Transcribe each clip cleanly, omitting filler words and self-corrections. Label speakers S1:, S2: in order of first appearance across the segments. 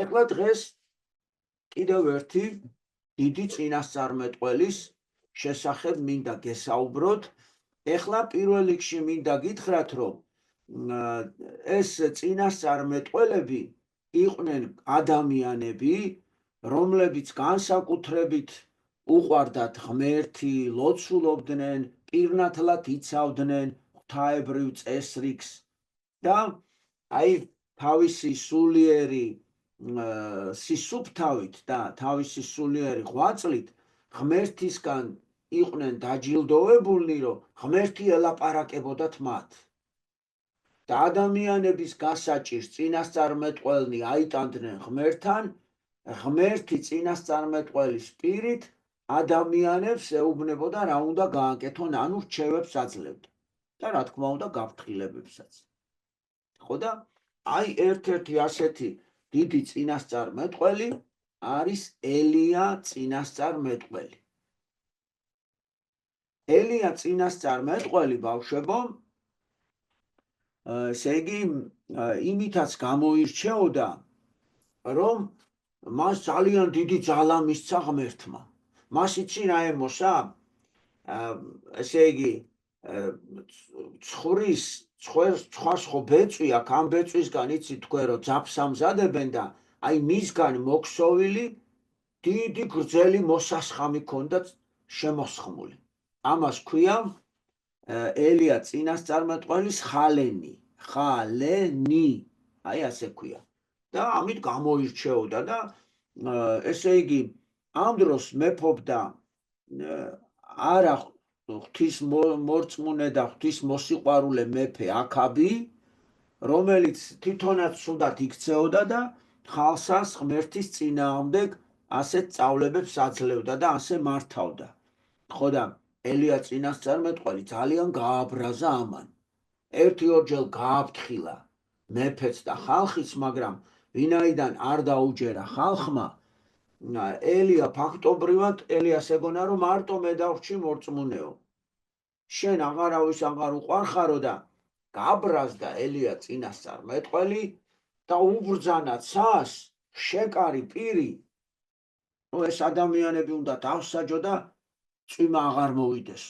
S1: ეხლა დღეს კიდევ ერთი დიდი წინასწარმეტყველის შესახებ მინდა გესაუბროთ. ეხლა პირველ რიგში მინდა გითხრათ, რომ ეს წინასწარმეტყველები იყვნენ ადამიანები, რომლებიც განსაკუთრებით უყვარდათ ღმერთი, ლოცულობდნენ, პირნათლად იცავდნენ ღვთაებრივ წესრიგს და აი თავისი სულიერი სისუფთავით და თავისი სულიერი ღვაწლით ღმერთისგან იყვნენ დაჯილდოვებულნი, რომ ღმერთი ელაპარაკებოდათ მათ. და ადამიანების გასაჭირს წინასწარმეტყველნი აიტანდნენ ღმერთთან, ღმერთი წინასწარმეტყველის პირით ადამიანებს ეუბნებოდა რა უნდა გააკეთონ, ანუ რჩევებს აძლევდა და რა თქმა უნდა გაფრთხილებებსაც. ხო და აი ერთ-ერთი ასეთი დიდი წინასწარმეტყველი არის ელია წინასწარმეტყველი. ელია წინასწარმეტყველი, ბავშვებო, ესე იგი იმითაც გამოირჩეოდა, რომ მას ძალიან დიდი ძალა მისცა ღმერთმა. მას იცი რა ემოსა? ესე იგი ცხვარს ხო ბეწვი აქვს, ამ ბეწვისგან იცი თქვენ რომ ძაფს ამზადებენ და აი მისგან მოქსოვილი დიდი გრძელი მოსასხამი ქონდა შემოსხმული. ამას ქვია ელია წინასწარმეტყველის ხალენი, აი ასე ქვია. და ამით გამოირჩეოდა და ესე იგი ამ დროს მეფობდა არა ღვთის მორწმუნე და ღვთის მოსიყვარულე მეფე აქაბი, რომელიც თვითონაც ცუდად იქცეოდა და ხალხს ღმერთის წინააღმდეგ ასეთ სწავლებებს აძლევდა და ასე მართავდა. ხო და ელია წინასწარმეტყველი ძალიან გააბრაზა ამან. ერთი-ორჯერ გააფრთხილა მეფეც და ხალხიც, მაგრამ ვინაიდან არ დაუჯერა ხალხმა, ელია ფაქტობრივად ელიას ეგონა, რომ მარტო მე დავრჩი მორწმუნეო. შენ აღარავის აღარ უყვარხარო და გაბრაზდა ელია წინასწარმეტყველი და უბრძანა ცას, შეკარი პირი. ეს ადამიანები უნდა დავსაჯო და წვიმა აღარ მოვიდეს.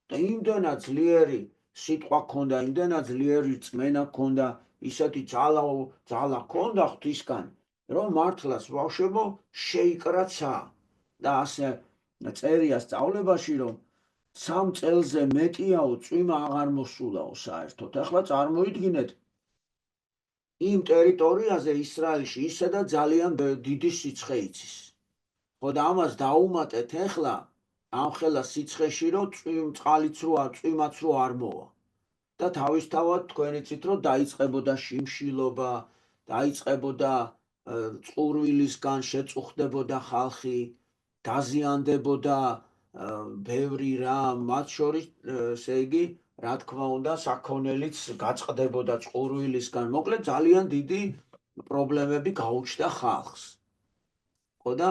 S1: და იმდენად ძლიერი სიტყვა ქონდა, იმდენად ძლიერი რწმენა ქონდა, ისეთი ძალა ქონდა ღვთისგან, რომ მართლაც ბავშვებო შეიკრა ცა. და ასე წერია სწავლებაში, რომ 3 წელზე მეტიაო წვიმა აღარ მოსულაო საერთოდ. ახლა წარმოიდგინეთ, იმ ტერიტორიაზე ისრაელში ისედაც ძალიან დიდი სიცხე იცის. ხო და ამას დაუმატეთ ახლა ამ ხელა სიცხეში, რომ წვიმაც რო არ მოვა. და თავისთავად თქვენ იცით, რომ დაიწყებოდა შიმშილობა, დაიწყებოდა წყურვილისგან შეწუხდებოდა ხალხი, დაზიანდებოდა ბევრი რამ, მათ შორის ესე იგი რა თქმა უნდა საქონელიც გაწყდებოდა წყურვილისგან. მოკლედ ძალიან დიდი პრობლემები გაუჩნდა ხალხს. ხო და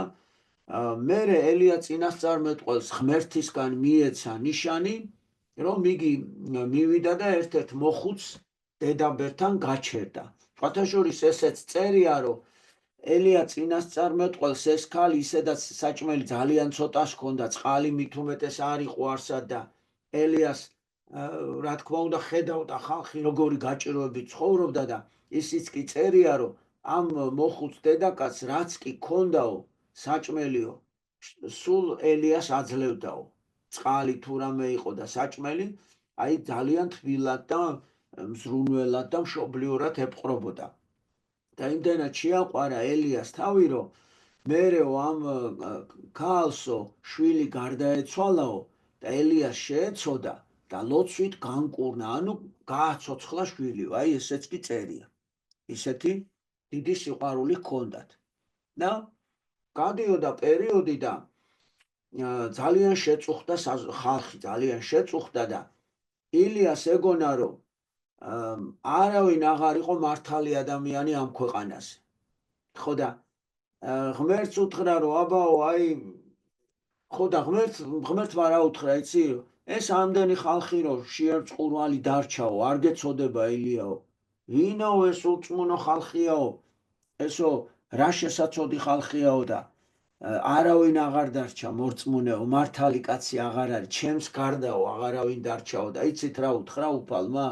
S1: მერე ელია წინასწარმეტყველს ღმერთისგან მიეცა ნიშანი, რომ იგი მივიდა და ერთ-ერთ მოხუც დედაბერთან გაჩერდა. სხვათაშორის ესეც წერია, რომ ელია წინასწარმეტყველს ეს ქალი ისედაც საჭმელი ძალიან ცოტას ჰქონდა, წყალი მით უმეტეს არ იყო არსად და ელიას რა თქმა უნდა ხედავდა ხალხი როგორი გაჭირვებით ცხოვრობდა და ისიც კი წერია, რომ ამ მოხუც დედაკაცს რაც კი ჰქონდაო საჭმელიო, სულ ელიას აძლევდაო. წყალი თუ რამე იყო და საჭმელი, აი ძალიან თბილად და მზრუნველად და მშობლიურად ეპყრობოდა. და იმდენად შეაყვარა ელიას თავი, რომ მერეო ამ ქალსო შვილი გარდაეცვალაო და ელიას შეეცოდა და ლოცვით განკურნა, ანუ გააცოცხლა შვილიო. აი ესეც კი წერია. ისეთი დიდი სიყვარული ჰქონდათ. და გადიოდა პერიოდი და ძალიან შეწუხდა ხალხი, ძალიან შეწუხდა და ილიას ეგონა, რომ არავინ აღარ იყო მართალი ადამიანი ამ ქვეყანაზე. ხო და ღმერთს უთხრა, რომ აბაო, აი ხო და ღმერთმა რა უთხრა, იცი? ეს ამდენი ხალხი რომ შეერწყურვალი დარჩაო, არ გეცოდება ელიაო. ვინაო ეს უწმუნო ხალხიაო? ესო რა შესაძლოდი ხალხიაო და არავინ აღარ დარჩა მორწმუნეო, მართალი კაცი აღარ არის, ჩემს გარდაო აღარავინ დარჩაო და იცით რა უთხრა უფალმა?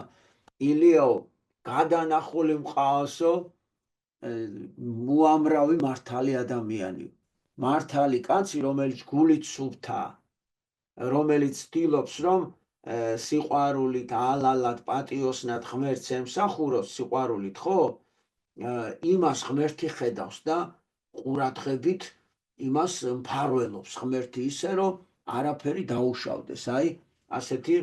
S1: ილიაო, გადანახული მყავსო, უამრავი მართალი ადამიანი, მართალი კაცი, რომელიც გულით სუფთაა, რომელიც ცდილობს, რომ სიყვარულით, ალალად, პატიოსნად ღმერთს ემსახუროს სიყვარულით, ხო? იმას ღმერთი ხედავს და ყურადღებით იმას მფარველობს ღმერთი ისე, რომ არაფერი დაუშავდეს. აი, ასეთი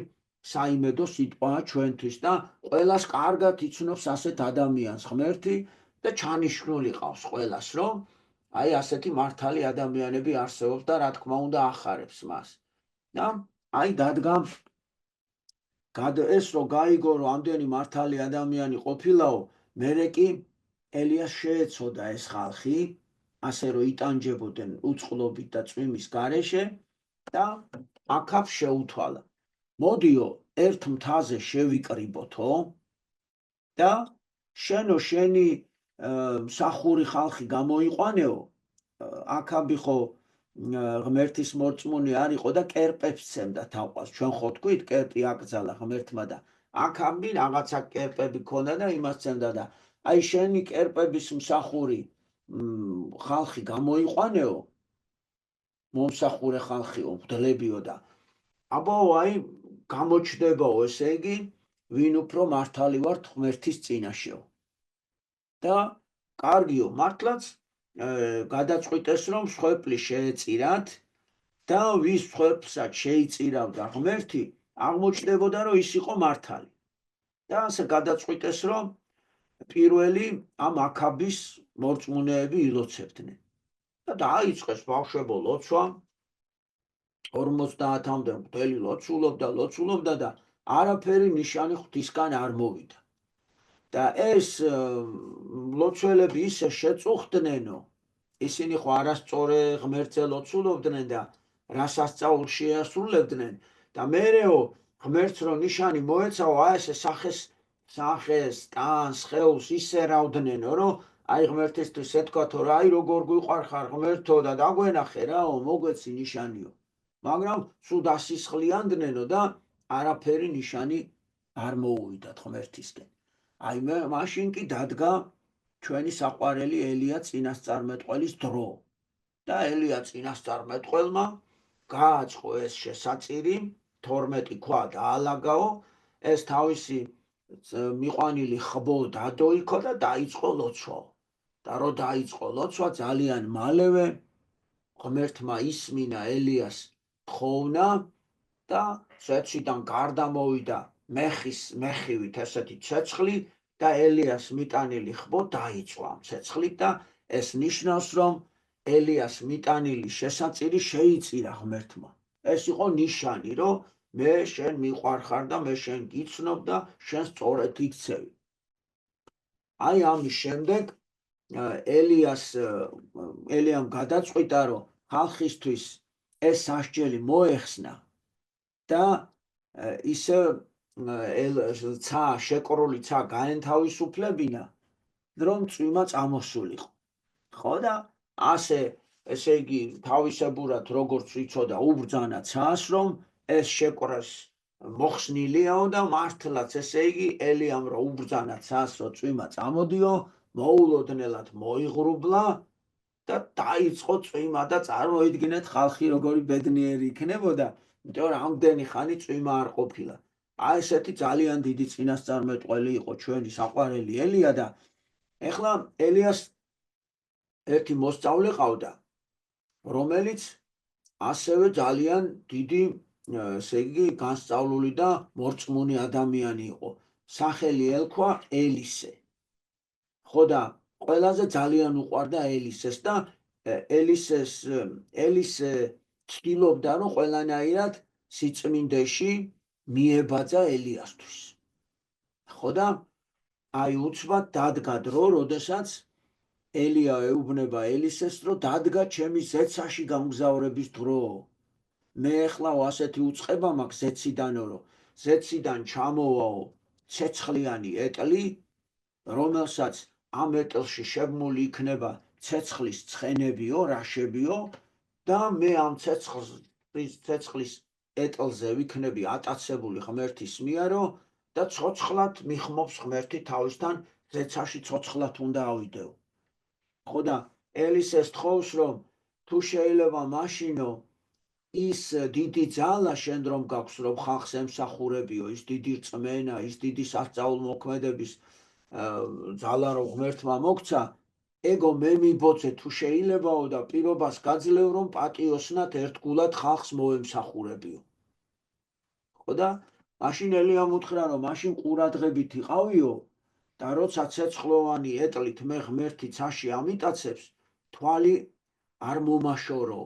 S1: საიმედო სიტყვაა ჩვენთვის და ყველას კარგად იცნობს ასეთ ადამიანს ღმერთი და ჩანიშნული ყავს ყველას, რომ აი ასეთი მართალი ადამიანები არსებობს და რა თქმა უნდა ახარებს მას. და აი დადგა ეს რომ გაიგო რომ ამდენი მართალი ადამიანი ყოფილაო, მერე კი ელიას შეეცოდა ეს ხალხი, ასე რომ იტანჯებოდნენ უწყლობით და წვიმის გარეშე და აქაბ შეუთვალა. მოდიო, ერთ მთაზე შევიკრიბოთო და შენო შენი მსახური ხალხი გამოიყვანეო, აქაბი ხო ღმერთის მორწმუნე არისო და კერპებს ცემდა თაყვანს. ჩვენ ხო თქვით, კერპი აკრძალა ღმერთმა და აქაბი რაღაცა კერპები ქონდა და იმას ცემდა და აი შენი კერპების მსახური ხალხი გამოიყვანეო, მომსახურე ხალხიო, მღვდლებიო და აბაო, აი გამოჩნდებაო, ესე იგი, ვინ უფრო მართალი ვართ ღმერთის წინაშეო. და კარგიო, მართლაც გადაწყვიტეს, რომ მსხვერპლი შეეწირათ და ვის მსხვერპლსაც შეიწირავდა ღმერთი, აღმოჩნდებოდა, რომ ის იყო მართალი. და ასე გადაწყვიტეს, რომ პირველი ამ აქაბის მორწმუნეები ილოცებდნენ. და დაიწყეს ბავშვებო ლოცვა, 50-მდე მღვდელი ლოცულობდა და არაფერი ნიშანი ღვთისგან არ მოვიდა. და ეს ლოცველები ისე შეწუხდნენო, ისინი ხო არასწორე ღმერთზე ლოცულობდნენ და რასასწაულს შეასრულებდნენ და მერეო ღმერთს რომ ნიშანი მოეცაო, აი ესე სახეს, ტანს, სხეულს ისე რავდნენო, რომ აი ღმერთისთვის ეთქვათო, რა აი როგორ გვიყვარხარ ღმერთო და დაგვენახე რაო, მოგვეცი ნიშანიო. მაგრამ სულ დასისხლიანდნენო და არაფერი ნიშანი არ მოუვიდათ ღმერთისკენ. აი მაშინ კი დადგა ჩვენი საყვარელი ელია წინასწარმეტყველის დრო და ელია წინასწარმეტყველმა გააწყო ეს შესაწირი, 12 ქვა დაალაგაო, ეს თავისი მიყვანილი ხბო დადოიქო და დაიწყო ლოცვა. და რო დაიწყო ლოცვა, ძალიან მალევე ღმერთმა ისმინა ელიას თხოვნა და ცეცხლიდან გარდა მოვიდა მეხივით ესეთი ცეცხლი და ელიას მიტანილი ხბო დაიწვა ამ ცეცხლით და ეს ნიშნავს, რომ ელიას მიტანილი შესაწირი შეიწირა ღმერთმა. ეს იყო ნიშანი, რომ მე შენ მიყვარხარ და მე შენ გიცნობ და შენ სწორედ იქცევი. აი ამის შემდეგ ელიამ გადაწყვიტა, რომ ხალხისთვის ეს სასჯელი მოეხსნა და ისე შეკრული ცა გაენთავისუფლებინა, რომ წვიმა წამოსულიყო. ხო და ასე, ესე იგი, თავისებურად როგორც იცოდა უბრძანა ცას, რომ ეს შეკრას მოხსნილიაო და მართლაც, ესე იგი, ელიამ რო უბრძანა ცას, რომ წვიმა წამოდიო, მოულოდნელად მოიღრუბლა და დაიწყო წვიმა და წარმოიდგინეთ ხალხი როგორი ბედნიერი იქნებოდა, იმიტომ რომ ამდენი ხანი წვიმა არ ყოფილა. აი ესეთი ძალიან დიდი წინასწარმეტყველი იყო ჩვენი საყვარელი ელია და ეხლა ელიას ერთი მოსწავლე ყავდა, რომელიც ასევე ძალიან დიდი, ესე იგი, განსწავლული და მორწმუნე ადამიანი იყო. სახელი ელქვა ელისე. ხო და ყველაზე ძალიან უყვარდა ელისეს და ელისე ცდილობდა, რომ ყველანაირად სიწმინდეში მიებაძა ელიასთვის. ხო და აი უცბად დადგა დრო, როდესაც ელია ეუბნება ელისეს, რომ დადგა ჩემი ზეცაში გამგზავრების დრო. მე ახლა ასეთი უწყება მაქვს ზეციდანო, რომ ზეციდან ჩამოვაო ცეცხლიანი ეტლი, რომელსაც ამ ეტლში შეგმული იქნება ცეცხლის ცხენებიო, რაშებიო და მე ამ ცეცხლის ეტლზე ვიქნები ატაცებული ღმერთის მიერო და ცოცხლად მიხმობს ღმერთი თავისთან ზეცაში ცოცხლად უნდა ავიდეო. ხო და ელისეს თხოვს რომ თუ შეიძლება მაშინო ის დიდი ძალა შენ რომ გაქვს რომ ხალხს ემსახურებიო, ის დიდი რწმენა, ის დიდი სასწაულმოქმედების ძალა რომ ღმერთმა მოგცა, ეგო მე მიბოძე თუ შეიძლებაო და პირობას გაძლევ რომ პატიოსნად ერთგულად ხალხს მოემსახურებიო. ხო და მაშინ ელიამ უთხრა რომ მაშინ ყურადღებით იყავიო და როცა ცეცხლოვანი ეტლით მე ღმერთი ცაში ამიტაცებს, თვალი არ მომაშორო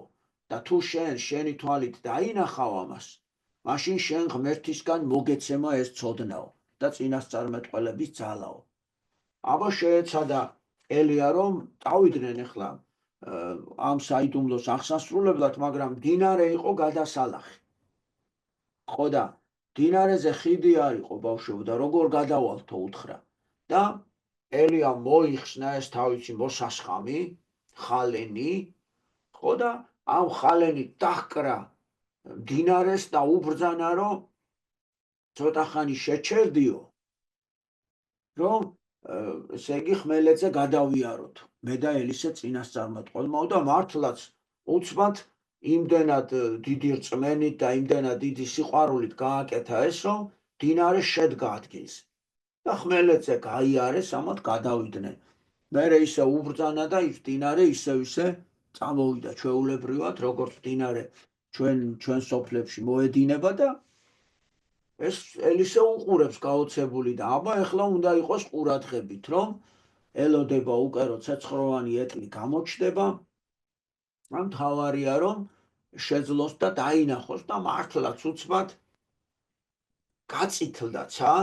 S1: და თუ შენი თვალით დაინახავ ამას, მაშინ შენ ღმერთისგან მოგეცემა ეს ცოდნაო და წინასწარმეტყველების ძალაო. აბა შეეცადა ელია რომ წავიდნენ ახლა ამ საიდუმლოს აღსასრულებლად, მაგრამ მდინარე იყო გადასალახი. ხო და მდინარეზე ხიდი არ იყო ბავშვებო და როგორ გადავალთო უთხრა და ელია მოიხსნა ეს თავისი მოსასხამი, ხალენი, ხო და ამ ხალენით დაჰკრა მდინარეს და უბრძანა რომ ცოტა ხანი შეჩერდიო, რომ ესე იგი ხმელეთზე გადავიაროთ მე და ელისე წინასწარმეტყველმაო და მართლაც უცბად იმდენად დიდი რწმენით და იმდენად დიდი სიყვარულით გააკეთა ეს, რომ მდინარე შედგა ადგილზე და ხმელეთზე გაიარეს, ამათ გადავიდნენ. მერე ისე უბრძანა და ის მდინარე ისე წამოვიდა ჩვეულებრივად, როგორც მდინარე ჩვენ სოფლებში მოედინება და ეს ელისე უყურებს გაოცებული და აბა ეხლა უნდა იყოს ყურადღებით, რომ ელოდება უკვე რომ ცეცხლოვანი ეტლი გამოჩნდება, ამ თავარია რომ შეძლოს და დაინახოს და მართლაც უცბად გაწითლდა ცა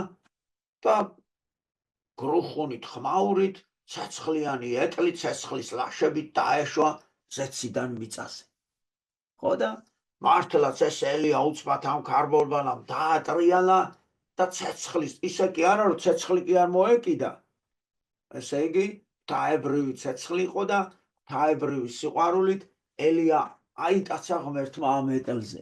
S1: და გრუხუნით ხმაურით ცეცხლიანი ეტლი ცეცხლის ლაშებით დაეშვა ზეციდან მიწაზე. ხო და მართლაც ეს ელია უცბად ამ ქარბოლბალამ დაატრიალა და ცეცხლის ისე კი არა რომ ცეცხლი კი არ მოეკიდა, ესე იგი თაებრივი ცეცხლი იყო და თაებრივი სიყვარულით ელია აიტაცა ღმერთმა ამ ეტლზე,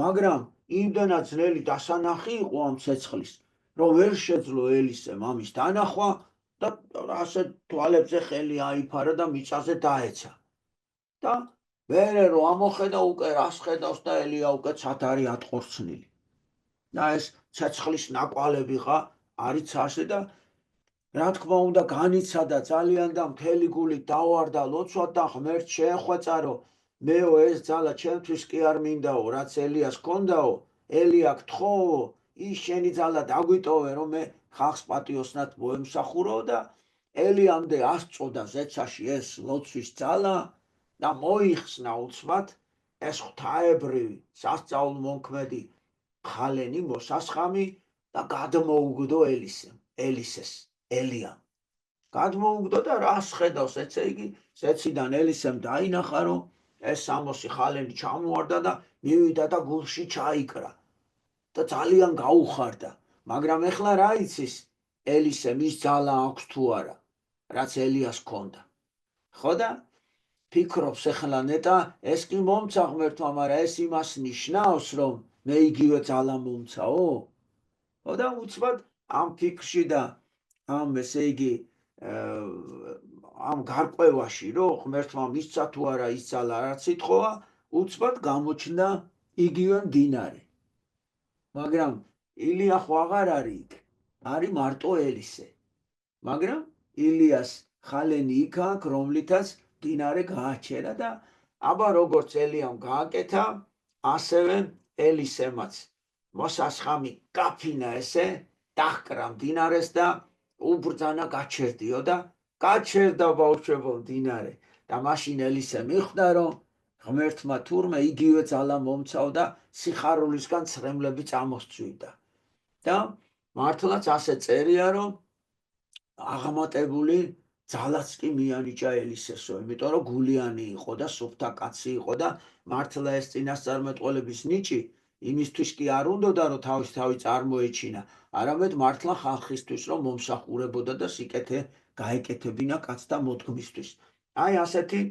S1: მაგრამ იმდენად ძნელი დასანახი იყო ამ ცეცხლის, რომ ვერ შეძლო ელისემ ამის დანახვა და ასე თვალებზე ხელი აიფარა და მიწაზე დაეცა და მერე რომ ამოხედა უკვე რას ხედავს და ელია უკვე ცადარი ატყორცნილი და ეს ცეცხლის ნაკვალებიღა არის ასე და რა თქმა უნდა განიცადა ძალიან და მთელი გულით დავარდა ლოცვად და ღმერთს შეეხვეწა რომ მეო ეს ძალა ჩემთვის კი არ მინდაო, რაც ელიას ჰქონდაო, ელია გთხოვო, ის შენი ძალა დაგვიტოვე რომ მე ხალხს პატიოსნად მოემსახურო და ელიამდე ასწოდა ზეცაში ეს ლოცვის ძალა და მოიხსნა უცბად ეს ღვთაებრივი სასწაულმოქმედი ხალენი მოსასხამი და გადმოუგდო ელისეს ელიამ. გადმოუგდო და რას ხედავს, ესე იგი ზეციდან ელისემ დაინახა რომ ეს სამოსი ხალენი ჩამოვარდა და მივიდა და გულში ჩაიკრა და ძალიან გაუხარდა, მაგრამ ეხლა რა იცის ელისემ ის ძალა აქვს თუ არა, რაც ელიას ჰქონდა. ხო და ფიქრობს ეხლა ნეტა ეს კი მომცა ღმერთმა, მაგრამ ეს იმას ნიშნავს რომ მე იგივე ძალა მომცაო? ხო და უცბად ამ ფიქრში და ამ ესე იგი ამ გარკვევაში რომ ღმერთმა მისცა თუ არა ის ძალა რაც ითხოვა, უცბად გამოჩნდა იგივე მდინარე. მაგრამ ილია ხო აღარ არის იქ, არის მარტო ელისე. მაგრამ ილიას ხალენი იქ აქვს, რომლითაც მდინარე გააჩერა და აბა როგორც ელიამ გააკეთა, ასევე ელისემაც მოსასხამი გაფინა ესე, დაჰკრა მდინარეს და უბრძანა გაჩერდიო და გაჩერდა ბავშვებო მდინარე და მაშინ ელისე მიხვდა რომ ღმერთმა თურმე იგივე ძალა მომცაო და სიხარულისგან ცრემლები წამოსწვიდა და მართლაც ასე წერია რომ აღმატებული ძალაც კი მიანიჭა ელისესო, იმიტომ რომ გულიანი იყო და სუფთა კაცი იყო და მართლა ეს წინასწარმეტყველების ნიჭი იმისთვის კი არ უნდოდა რომ თავი წარმოეჩინა, არამედ მართლა ხალხისთვის რომ მომსახურებოდა და სიკეთე გაეკეთებინა კაცთა მოდგმისთვის. აი ასეთი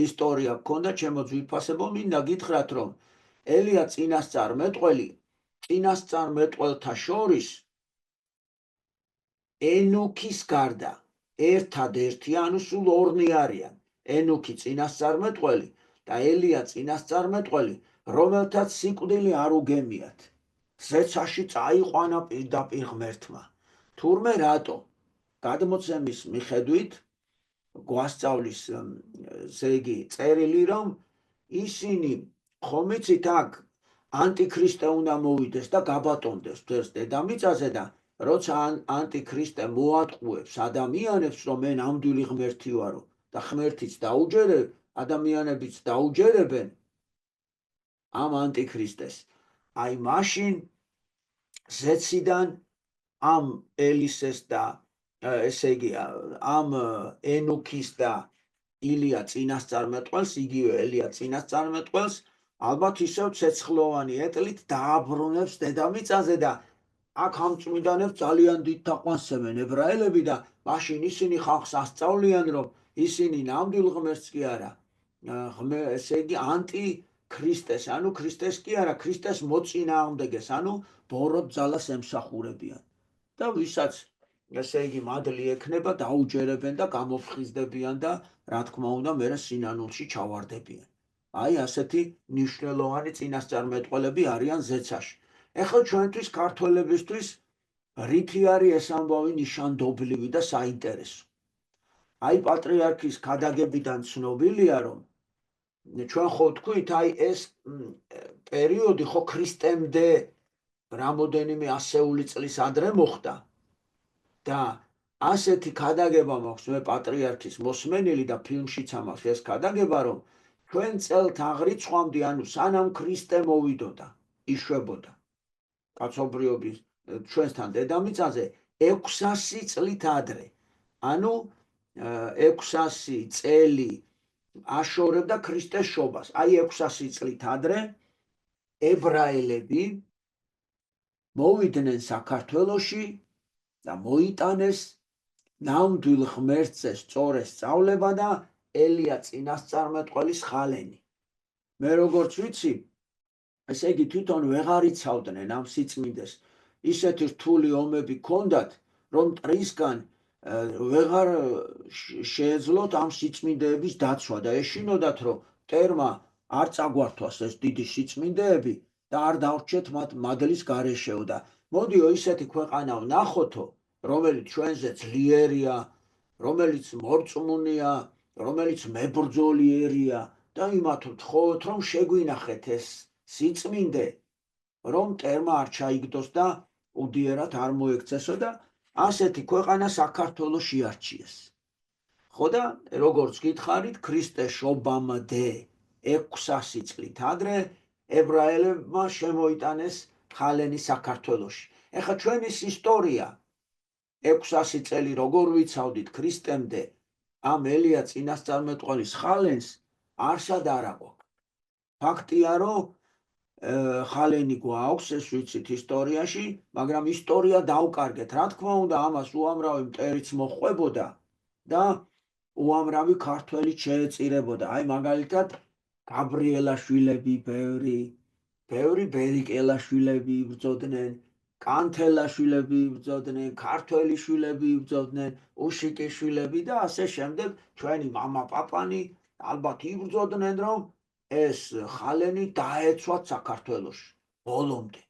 S1: ისტორია გქონდა ჩემო ძვირფასებო, მინდა გითხრათ, რომ ელია წინასწარმეტყველთა შორის ენუქის გარდა ერთადერთი, ანუ სულ ორნი არიან, ენუქი წინასწარმეტყველი და ელია წინასწარმეტყველი, რომელთაც სიკვდილი არ უგემიათ, ზეცაში წაიყვანა პირდაპირ ღმერთმა. თურმე რატო? გადმოცემის მიხედვით გვასწავლის ზეგი წერილი, რომ ისინი ხომ იცით აქ ანტიქრისტე უნდა მოვიდეს და გაბატონდეს თეს დედამიწაზე და როცა ანტიქრისტე მოატყუებს ადამიანებს, რომ მე ნამდვილი ღმერთი ვარო და ღმერთიც დაუჯერებ, ადამიანებიც დაუჯერებენ ამ ანტიქრისტეს, აი მაშინ ზეციდან ამ ელისეს და ესე იგი ამ ენუქის და ილია წინასწარმეტყველს, იგივე ელია წინასწარმეტყველს ალბათ ისევ ცეცხლოვანი ეტლით დააბრუნებს დედამიწაზე და აქ ამ წმინდანებს ძალიან დიდ თაყვანსებენ ებრაელები და მაშინ ისინი ხალხს ასწავლიან, რომ ისინი ნამდვილ ღმერთს კი არა, ესე იგი ანტიქრისტეს, ანუ ქრისტეს კი არა, ქრისტეს მოწინააღმდეგეს, ანუ ბოროტ ძალას ემსახურებიან და ვისაც ესე იგი მადლი ექნება, დაუჯერებენ და გამოფხიზდებიან და რა თქმა უნდა მერე სინანულში ჩავარდებიან. აი ასეთი მნიშვნელოვანი წინასწარმეტყველები არიან ზეცაში. ეხლა ჩვენთვის ქართველებისთვის რითი არის ეს ამბავი ნიშანდობლივი და საინტერესო. აი პატრიარქის ქადაგებიდან ცნობილია, რომ ჩვენ ხო ვთქვით, აი ეს პერიოდი ხო ქრისტემდე რამოდენიმე ასეული წლის ადრე მოხდა და ასეთი ქადაგება მაქვს მე პატრიარქის მოსმენილი და ფილმშიც ამას ეს ქადაგება, რომ ჩვენ წელთ აღრიცხვამდე, ანუ სანამ ქრისტე მოვიდოდა, იშვებოდა კაცობრიობის ჩვენთან დედამიწაზე 600 წლით ადრე, ანუ 600 წელი აშორებდა ქრისტეს შობას. აი 600 წლით ადრე ებრაელები მოვიდნენ საქართველოში და მოიტანეს ნამდვილ ღმერთზე სწორი სწავლება და ელია წინასწარმეტყველის ხალენი. მე როგორც ვიცი, ესე იგი თვითონ ვეღარ იცავდნენ ამ სიწმინდეს, ისეთი რთული ომები ჰქონდათ, რომ მტრისგან ვეღარ შეეძლოთ ამ სიწმინდეების დაცვა და ეშინოდათ, რომ მტერმა არ წაგვართვას ეს დიდი სიწმინდეები და არ დავრჩეთ მათ მადლის გარეშეო და მოდიო ისეთი ქვეყანა ვნახოთო, რომელიც ჩვენზე ძლიერია, რომელიც მორწმუნეა, რომელიც მებრძოლიერია და იმათ ვთხოვოთ, რომ შეგვინახეთ ეს სიწმინდე, რომ მტერმა არ ჩაიგდოს და უდიერად არ მოექცესო და ასეთი ქვეყანა საქართველოს შეარჩიეს. ხო და როგორც გითხარით, ქრისტეს შობამდე 600 წლით ადრე ებრაელებმა შემოიტანეს ხალენი საქართველოში. ეხლა ჩვენის ისტორია 600 წელი როგორ ვიცავდით ქრისტემდე ამ ელია წინასწარმეტყველის ხალენს არსად არ აღვაქვს. ფაქტია, რომ ხალენი გვაქვს, ეს ვიცით ისტორიაში, მაგრამ ისტორია დავკარგეთ. რა თქმა უნდა, ამას უამრავი მტერიც მოჰყვებოდა და უამრავი ქართველი შეეწირებოდა. აი მაგალითად გაბრიელაშვილები ბევრი ბერიკელაშვილები იბრძოდნენ, კანთელაშვილები იბრძოდნენ, ქართველი შვილები იბრძოდნენ, უშიკიშვილები და ასე შემდეგ. ჩვენი მამა პაპანი ალბათ იბრძოდნენ, რომ ეს ხალენი დაეცვათ საქართველოში ბოლომდე.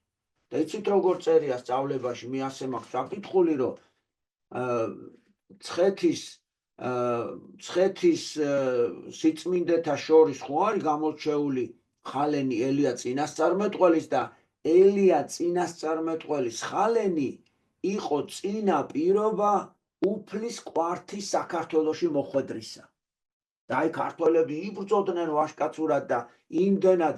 S1: და იცით როგორ წერია სწავლებაში, მე ასე მაქვს საკითხული, რომ ცხეთის სიწმინდეთა შორის ხო არის გამორჩეული ხალენი ელია წინასწარმეტყველის და ელია წინასწარმეტყველის ხალენი იყო წინა პირობა უფლის კვართის საქართველოში მოხვედრისა. და აი ქართველები იბრძოდნენ ვაშკაცურად და იმდენად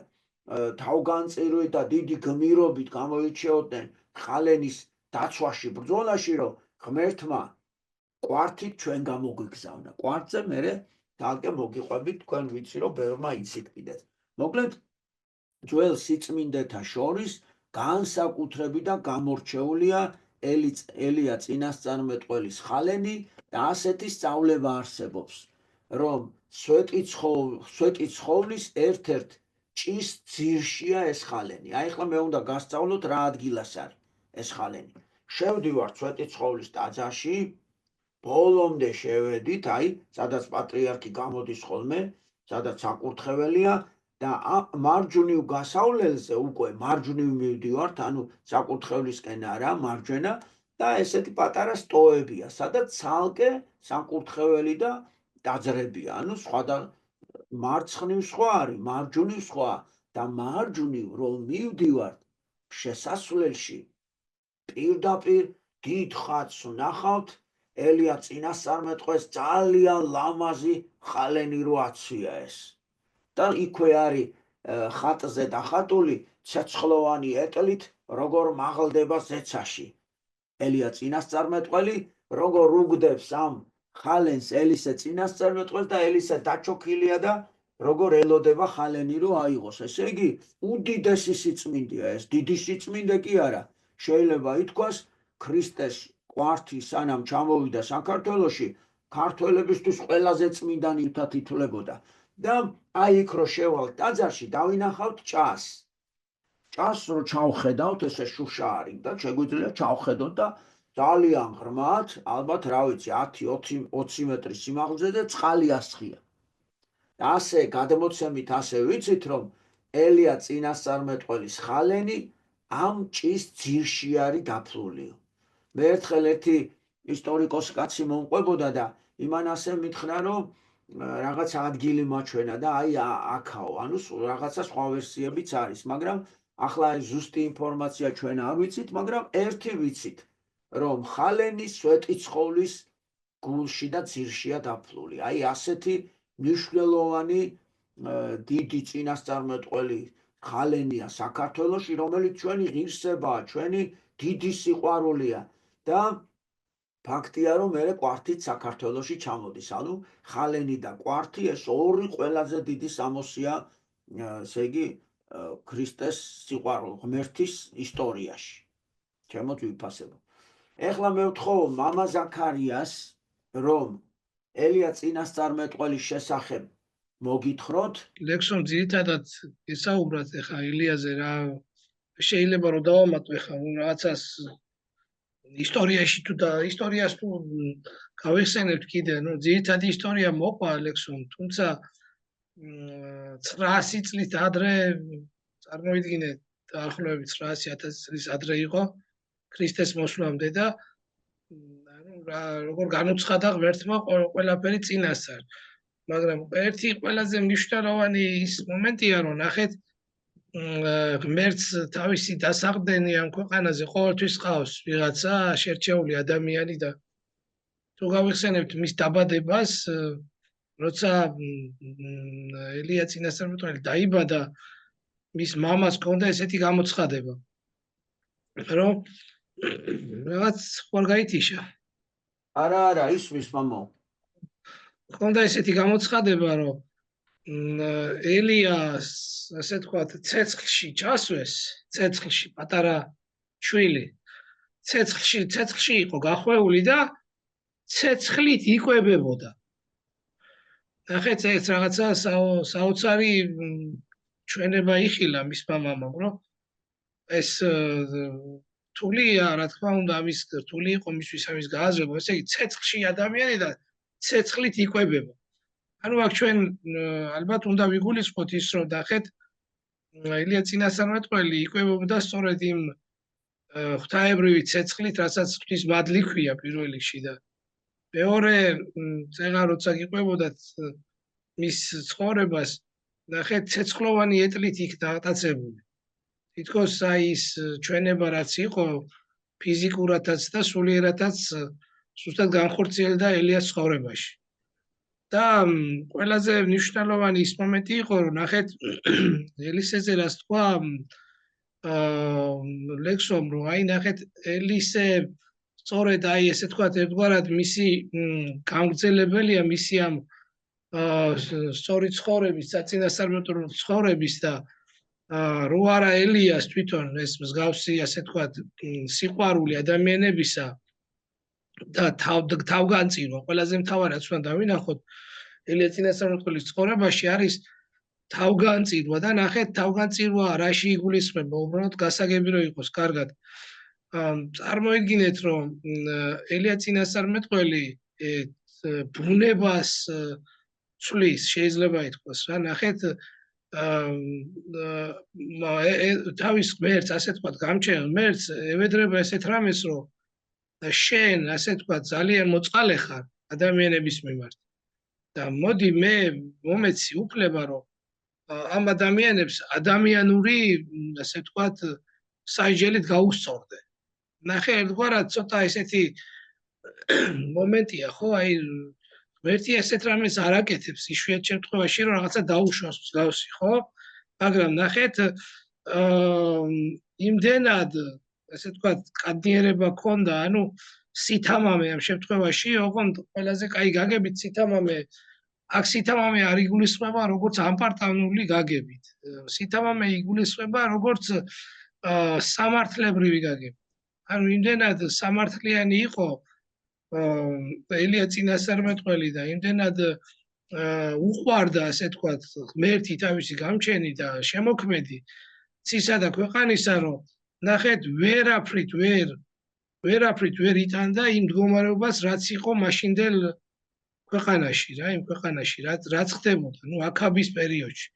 S1: თავგანწირვით და დიდი გმირობით გამოირჩეოდნენ ხალენის დაცვაში ბრძოლაში, რომ ღმერთმა კვართით ჩვენ გამოგვიგზავნა. კვართზე მერე თალკე მოგიყვებით, თქვენ ვიცი, რომ ბევრმა იცით კიდეც. მოკლედ ძველ სიწმინდეთა შორის განსაკუთრებით და გამორჩეულია ელია წინასწარმეტყველის ხალენი და ასეთი სწავლება არსებობს, რომ სვეტი ცხოვლის ერთ-ერთ ჭის ძირშია ეს ხალენი. აი ახლა მე უნდა გასწავლოთ რა ადგილას არის ეს ხალენი. შევდივართ სვეტი ცხოვლის ტაძარში, ბოლომდე შევედით, აი, სადაც პატრიარქი გამოდის ხოლმე, სადაც საკურთხეველია და მარჯვნივ გასავლელზე უკვე მარჯვნივ მივდივართ, ანუ საკურთხევლისკენ არა, მარჯვენა და ესეთი პატარა სტოებია, სადაც ცალკე საკურთხეველი და ტაძრებია, ანუ სხვა მარცხნივ სხვა არის, მარჯვნივ სხვა და მარჯვნივ რომ მივდივართ შესასვლელში პირდაპირ დიდ ხატს ვნახავთ ელია წინასწარმეტყველს ძალიან ლამაზი ხალენი რო აცვია ეს და იქვე არის ხატზე დახატული ცეცხლოვანი ეტლით როგორ მაღლდება ზეცაში ელია წინასწარმეტყველი როგორ უგდებს ამ ხალენს ელისე წინასწარმეტყველს და ელისე დაჩოქილია და როგორ ელოდება ხალენი რო აიღოს ესე იგი უდიდესი სიწმინდეა ეს დიდი სიწმინდე კი არა შეიძლება ითქვას ქრისტეს ყვართი სანამ ჩამოვიდა საქართველოში ქართველებისთვის ყველაზე წმინდანი უთათ ითვლებოდა და აი იქ რო შევალთ ტაძარში დავინახავთ ჭას რო ჩავხედავთ ესე შუშა არის და შეგვიძლია ჩავხედოთ და ძალიან ღრმად ალბათ რა ვიცი 10-20 მეტრი სიმაღლეზე და წყალი ასხია ასე გადმოცემით ასე ვიცით რომ ელია წინასწარმეტყველის ხალენი ამ ჭის ძირში არის დაფლული მე ერთხელ ერთი ისტორიკოსი კაცი მომყვებოდა და იმან ასე მითხრა რომ რაღაცა ადგილი მაჩვენა და აი აქაო ანუ რაღაცა სხვა ვერსიებიც არის მაგრამ ახლა ეს ზუსტი ინფორმაცია ჩვენ არ ვიცით მაგრამ ერთი ვიცით რომ ხალენი სვეტი ცხოვლის გულში და ძირშია დაფლული აი ასეთი მნიშვნელოვანი დიდი წინასწარმეტყველი ხალენია საქართველოში რომელიც ჩვენი ღირსებაა ჩვენი დიდი სიყვარულია და ფაქტია რომ მე ყვართით საქართველოში ჩამოდის ანუ ხალენი და ყვართი ეს ორი ყველაზე დიდი სამოსია ესე იგი ქრისტეს სიყვარულ ღმერთის ისტორიაში ჩემოთ ვიფასებო ეხლა მე ვთხოვ მამა ზაქარიას რომ ელია წინასწარმეტყველის შესახებ მოგითხროთ
S2: ლექსონ ძირითადად ისაუბროთ ეხა ელიაზე რა შეიძლება რომ დავამატო ეხა რაღაცას ისტორიაში თუ და ისტორიას თუ გავიხსენებთ კიდე ნუ ძირითადი ისტორია მოყვა ლექსონ თუმცა 900 წლით ადრე წარმოიდგინეთ დაახლოებით 900,000 წლის ადრე იყო ქრისტეს მოსვლამდე და ანუ როგორ განუცხადა ღმერთმა ყველაფერი წინასწარ მაგრამ ერთი ყველაზე მნიშვნელოვანი ის მომენტია რომ ნახეთ ღმერთს თავისი დასაყრდენი ამ ქვეყანაზე ყოველთვის ყავს ვიღაცა შერჩეული ადამიანი და თუ გავიხსენებთ მის დაბადებას როცა ელია წინასწარმეტყველი დაიბადა მის მამას ჰქონდა ესეთი გამოცხადება რომ რაღაც ხوار გაითიშა
S1: არა ისმის მამო
S2: ჰქონდა ესეთი გამოცხადება რომ ელიას ასე თქვა ცეცხლში ჩასვეს ცეცხლში პატარა შვილი ცეცხლში იყო გახვეული და ცეცხლით იკვებებოდა ნახეთ ეს რაღაცა საოცარი ჩვენება იხილა მის მამამ რომ ეს რთულია რა თქმა უნდა ამის რთული იყო მისთვის ამის გააზრება ესე იგი ცეცხლში ადამიანი და ცეცხლით იკვებება ანუ აქ ჩვენ ალბათ უნდა ვიგულისხმოთ ის რომ ნახეთ ელია წინასწარმეტყველი იკვებებოდა სწორედ იმ ღვთაებრივი ცეცხლით რასაც ღვთის მადლი ქვია პირველ რიგში და მეორე წეღა როცა იკვებოდათ მის ცხოვრებას ნახეთ ცეცხლოვანი ეტლით იქ დატაცებული თითქოს აი ის ჩვენება რაც იყო ფიზიკურადაც და სულიერადაც ზუსტად განხორციელდა ელიას ცხოვრებაში და ყველაზე მნიშვნელოვანი ის მომენტი იყო რომ ნახეთ ელისეზე რას თქვა ლექსომ რომ აი ნახეთ ელისე სწორედ აი ესე თქვათ ერთგვარად მისი გამგრძელებელია მისი ამ სწორი ცხოვრების საწინასწარმეტყველო ცხოვრების და რო არა ელიას თვითონ ეს მსგავსი ასე თქვათ სიყვარული ადამიანებისა და თავგანწირვა ყველაზე მთავარად უნდა დავინახოთ ელია წინასწარმეტყველის ცხოვრებაში არის თავგანწირვა და ნახეთ თავგანწირვა რაში იგულისხმება, უბრალოდ გასაგები რომ იყოს კარგად. წარმოიდგინეთ რომ ელია წინასწარმეტყველი ბუნებას ცვლის, შეიძლება ითქვას რა, ნახეთ თავის ღმერთს, ასე თქვათ, გამჩენ ღმერთს ევედრება ესეთ რამეს, რომ შენ, ასე თქვათ, ძალიან მოწყალე ხარ ადამიანების მიმართ. და მოდი მე მომეცი უფლება, რომ ამ ადამიანებს ადამიანური, ასე თქვათ, საიჯელით გაუსწორდე. ნახე, ერთგვარად ცოტა ესეთი მომენტია, ხო, აი ღმერთი ესეთ რამეს არ აკეთებს იშვიათ შემთხვევაში, რომ რაღაცა დაუშვას მსგავსი, ხო? მაგრამ ნახეთ, იმდენად, ასე თქვათ, კადნიერება ქონდა, ანუ სითამამე ამ შემთხვევაში, ოღონდ ყველაზე კაი გაგებით სითამამე, აქ სითამამე არ იგულისხმება როგორც ამპარტანული გაგებით. სითამამე იგულისხმება როგორც სამართლებრივი გაგებით. ანუ იმდენად სამართლიანი იყო ელია წინასწარმეტყველი და იმდენად უყვარდა, ასე თქვათ, ღმერთი თავისი გამჩენი და შემოქმედი ცისა და ქვეყანისა, რომ ნახეთ, ვერაფრით ვერ იტანდა იმ მდგომარეობას, რაც იყო მაშინდელ ქვეყანაში, რა, იმ ქვეყანაში, რაც ხდებოდა, ნუ აქაბის პერიოდში.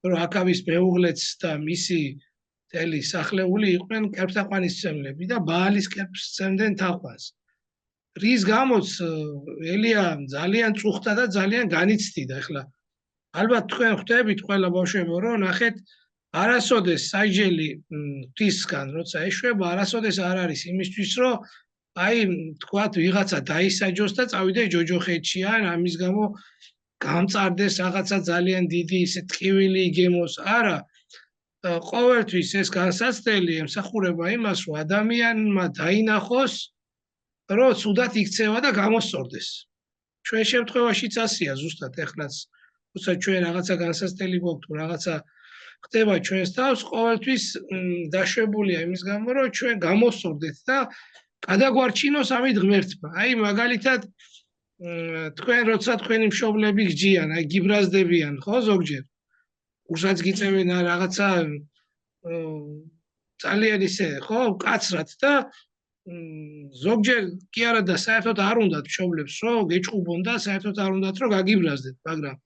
S2: რომ აქაბის მეუღლეც და მისი მთელი სახლეული იყვნენ კერპთაყვანისმცემლები და ბაალის კერპს სცემდნენ თაყვანს. რის გამოც ელია ძალიან წუხდა და ძალიან განიცდიდა. ეხლა ალბათ თქვენ ხვდებით ყველა ბავშვებო, რომ ნახეთ, არასოდეს საიჯელი ღვთისგან როცა ეშვება, არასოდეს არ არის იმისთვის, რომ აი თქვათ ვიღაცა დაისაჯოს და წავიდეს ჯოჯოხეთში, ან ამის გამო გამწარდეს რაღაცა ძალიან დიდი ისე ტკივილი იგემოს. არა, ყოველთვის ეს განსაცდელი ემსახურება იმას, რომ ადამიანმა დაინახოს, რომ ცუდად იქცევა და გამოსწორდეს. ჩვენ შემთხვევაშიც ასია ზუსტად ეხლაც, როცა ჩვენ რაღაცა განსაცდელი გვაქვს თუ რაღაცა ხდება ჩვენს თავს, ყოველთვის დაშვებულია იმის გამო, რომ ჩვენ გამოსწორდეთ და გადაგვარჩინოს ამით ღმერთმა. აი მაგალითად თქვენ როცა თქვენი მშობლები გჯიან, აი გიბრაზდებიან, ხო, ზოგჯერ. უსაც გიწევენ რაღაცა ძალიან ისე, ხო, კაცრად და ზოგჯერ კი არა და საერთოდ არ უნდათ მშობლებს, რომ გეჭყუბონ და საერთოდ არ უნდათ, რომ გაგიბრაზდეთ, მაგრამ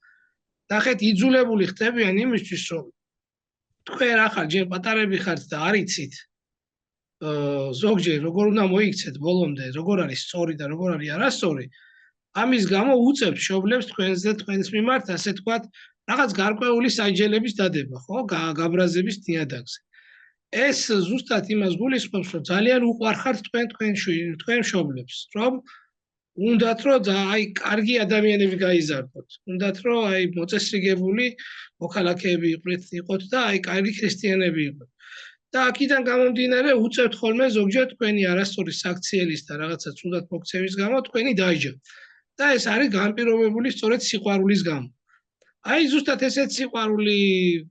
S2: ნახეთ, იძულებული ხდებიან იმისთვის, რომ თქვენ ახალ ჯერ პატარები ხართ და არ იცით ზოგჯერ როგორ უნდა მოიქცეთ ბოლომდე, როგორ არის სწორი და როგორ არის არასწორი. ამის გამო უწევთ მშობლებს თქვენს და თქვენს მიმართ, ასე თქვათ, რაღაც გარკვეული საიჯელების დადება, ხო, გაბრაზების ნიადაგზე. ეს ზუსტად იმას გულისხმობს, რომ ძალიან უყვარხართ თქვენ მშობლებს, რომ უნდათ რომ აი კარგი ადამიანები გაიზარდოთ. უნდათ რომ აი მოწესრიგებული მოქალაქეები იყოთ და აი კარგი ქრისტიანები იყოთ. და აქედან გამომდინარე უწევთ ხოლმე ზოგჯერ თქვენი არასწორი საქციელის და რაღაცა ცუდად მოქცევის გამო თქვენი დაიჯა. და ეს არის განპირობებული სწორედ სიყვარულის გამო. აი ზუსტად ესეთ სიყვარული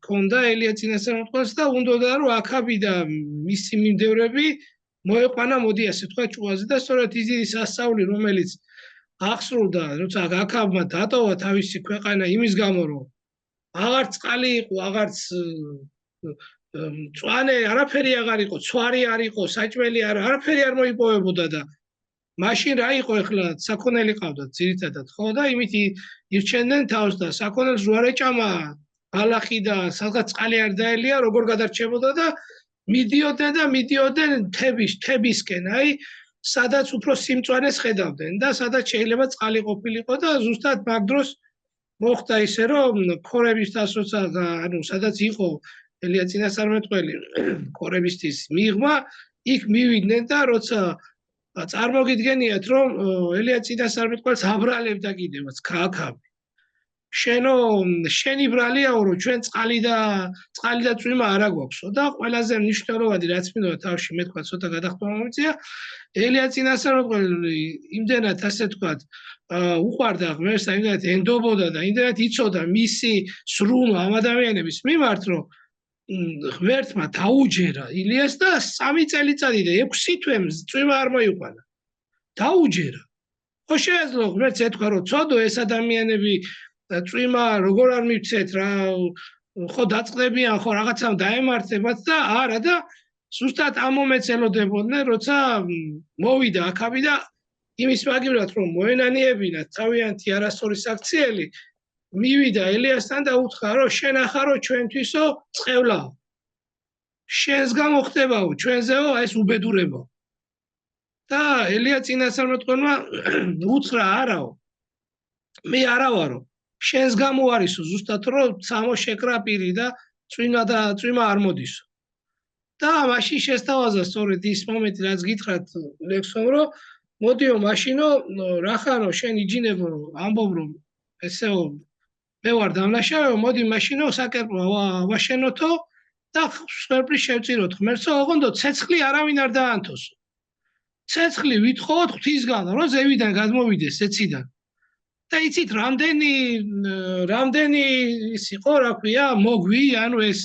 S2: ქონდა ელია წინასწარმეტყველს და უნდოდა რომ აქაბი და მისი მიმდევრები მოეყვანა, მოდი ასე თქვა, ჭუაზე და სწორედ ის დიდი სასწაული, რომელიც აღსრულდა, როცა აქაბმა დატოვა თავისი ქვეყანა იმის გამო, რომ აღარ წყალი იყო, აღარც მწვანე არაფერი აღარ იყო, ცვარი არ იყო, საჭმელი არაფერი არ მოიპოვებოდა და მაშინ რა იყო ეხლა საქონელი ყავდათ ძირითადად, ხო და იმით ირჩენდნენ თავს და საქონელს რო არ ეჭამა ბალახი და სადღაც წყალი არ დაელია, როგორ გადარჩებოდა და მიდიოდნენ თებისკენ, აი სადაც უფრო სიმწვანეს ხედავდნენ და სადაც შეიძლება წყალი ყოფილიყო და ზუსტად მაგ დროს მოხდა ისე რომ ქორებისთვის როცა ანუ სადაც იყო ელია წინასწარმეტყველი ქორებისთვის მიღმა, იქ მივიდნენ და როცა წარმოგიდგენიათ რომ ელია წინასწარმეტყველს აბრალებდა კიდევაც აქაბი. შენი ბრალიაო რომ ჩვენ წყალი და წვიმა არ აგვაქვსო და ყველაზე მნიშვნელოვანი რაც მინდოდა თავში მე თქვა ცოტა გადახტომა მომიწია ელია წინასწარმეტყველი იმდენად ასე თქვა უყვარდა ღმერთს და იმდენად ენდობოდა და იმდენად იცოდა მისი სრულმა ამ ადამიანების მიმართ რომ ღმერთმა დაუჯერა ილიას და 3 წელიწადი და 6 თვე წვიმა არ მოიყვანა. დაუჯერა. ხო შეეძლო ღმერთს ეთქვა რომ ცოდო ეს ადამიანები წვიმა როგორ არ მივცეთ რა ხო დაწყდებიან ხო რაღაცამ დაემართებათ და არა და ზუსტად ამ მომენტს ელოდებოდნენ როცა მოვიდა აქაბი და იმის მაგივრად რომ მოენანიებინათ თავიანთი არასწორი საქციელი მივიდა ელიასთან და უთხრა რომ შენ ახარო ჩვენთვისო წყევლაო შენს გამო ხდებაო ჩვენზეო ეს უბედურებო და ელია წინასწარმეტყველმა უთხრა არაო მე არა ვარო შენს გამო არისო ზუსტად რომ სამო შეკრა პირი და წვიმა არ მოდისო და მაშინ შესთავაზა სწორედ ის მომენტი რაც გითხრათ ლექსომ რომ მოდიო მაშინო რახანო შენ იჯინებო ამბობ რომ ესეო მე ვარ დამნაშავეო მოდი მაშინო საკერპო ვაშენოთო და სვერპრი შევწიროთ ღმერთსო ოღონდ ცეცხლი არავინ არ დაანთოსო ცეცხლი ვითხოვოთ ღვთისგან რომ ზევიდან გადმოვიდეს ეციდან და იცით რამდენი ის იყო რა ქვია მოგვი ანუ ეს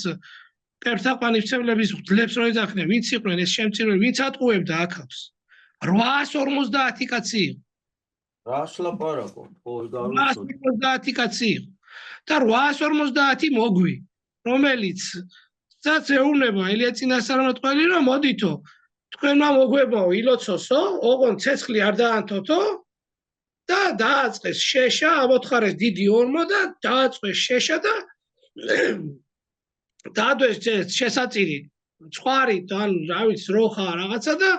S2: პერტაყვანიფცებლების ღვთლებს რო ეძახდნენ ვინც იყვნენ ეს შემწირველი ვინც ატყუებდა აქავს 850 კაცი იყო
S1: რას ლაპარაკო ხო
S2: გავიცოდი 850 კაცი იყო და 850 მოგვი რომელიც საც ეუბნება ელია წინასწარმეტყველი რომ მოდითო თქვენმა მოგვებაო ილოცოსო ოღონ ცეცხლი არ დაანთოთო და დააწყეს შეშა ამოთხარეს დიდი ორმო და დააწყვეს შეშა და დაადვეს შესაწირი ცხვარი ან რა ვიცი როხა რაღაცა და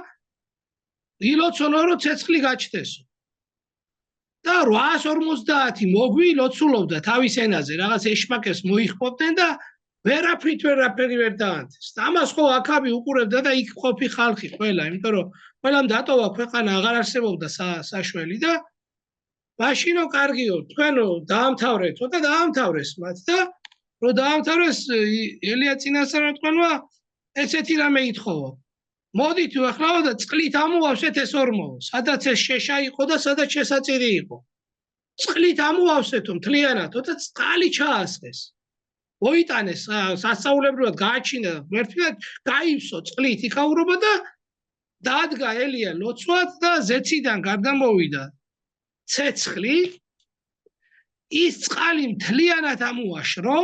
S2: ილოცონო რომ ცეცხლი გაჩნდესო და 850 მოგვი ილოცულობდა თავის ენაზე რაღაც ეშმაკებს მოიხმობდნენ და ვერაფერი ვერ დაანთეს და ამას ხო აქაბი უყურებდა და იქ ყოფი ხალხი ყველა იმიტომ რომ ყველამ დატოვა ქვეყანა აღარ არსებობდა საშველი და მაშინო კარგიო თქვენო დაამთავრეთო და დაამთავრეს მათ და რომ დაამთავრეს ელია წინასწარმეტყველმა ესეთი რამე ითხოვა მოდით ახლა და წყლით ამოვავსეთ ეს ორმო სადაც ეს შეშა იყო და სადაც შესაწირი იყო წყლით ამოვავსეთო მთლიანად და წყალი ჩაასხეს მოიტანეს სასწაულებრივად გააჩინა ღმერთი და გაივსო წყლით იქაურობა და დადგა ელია ლოცვად და ზეციდან გადამოვიდა ცეცხლი ის წყალი მთლიანად ამოაშრო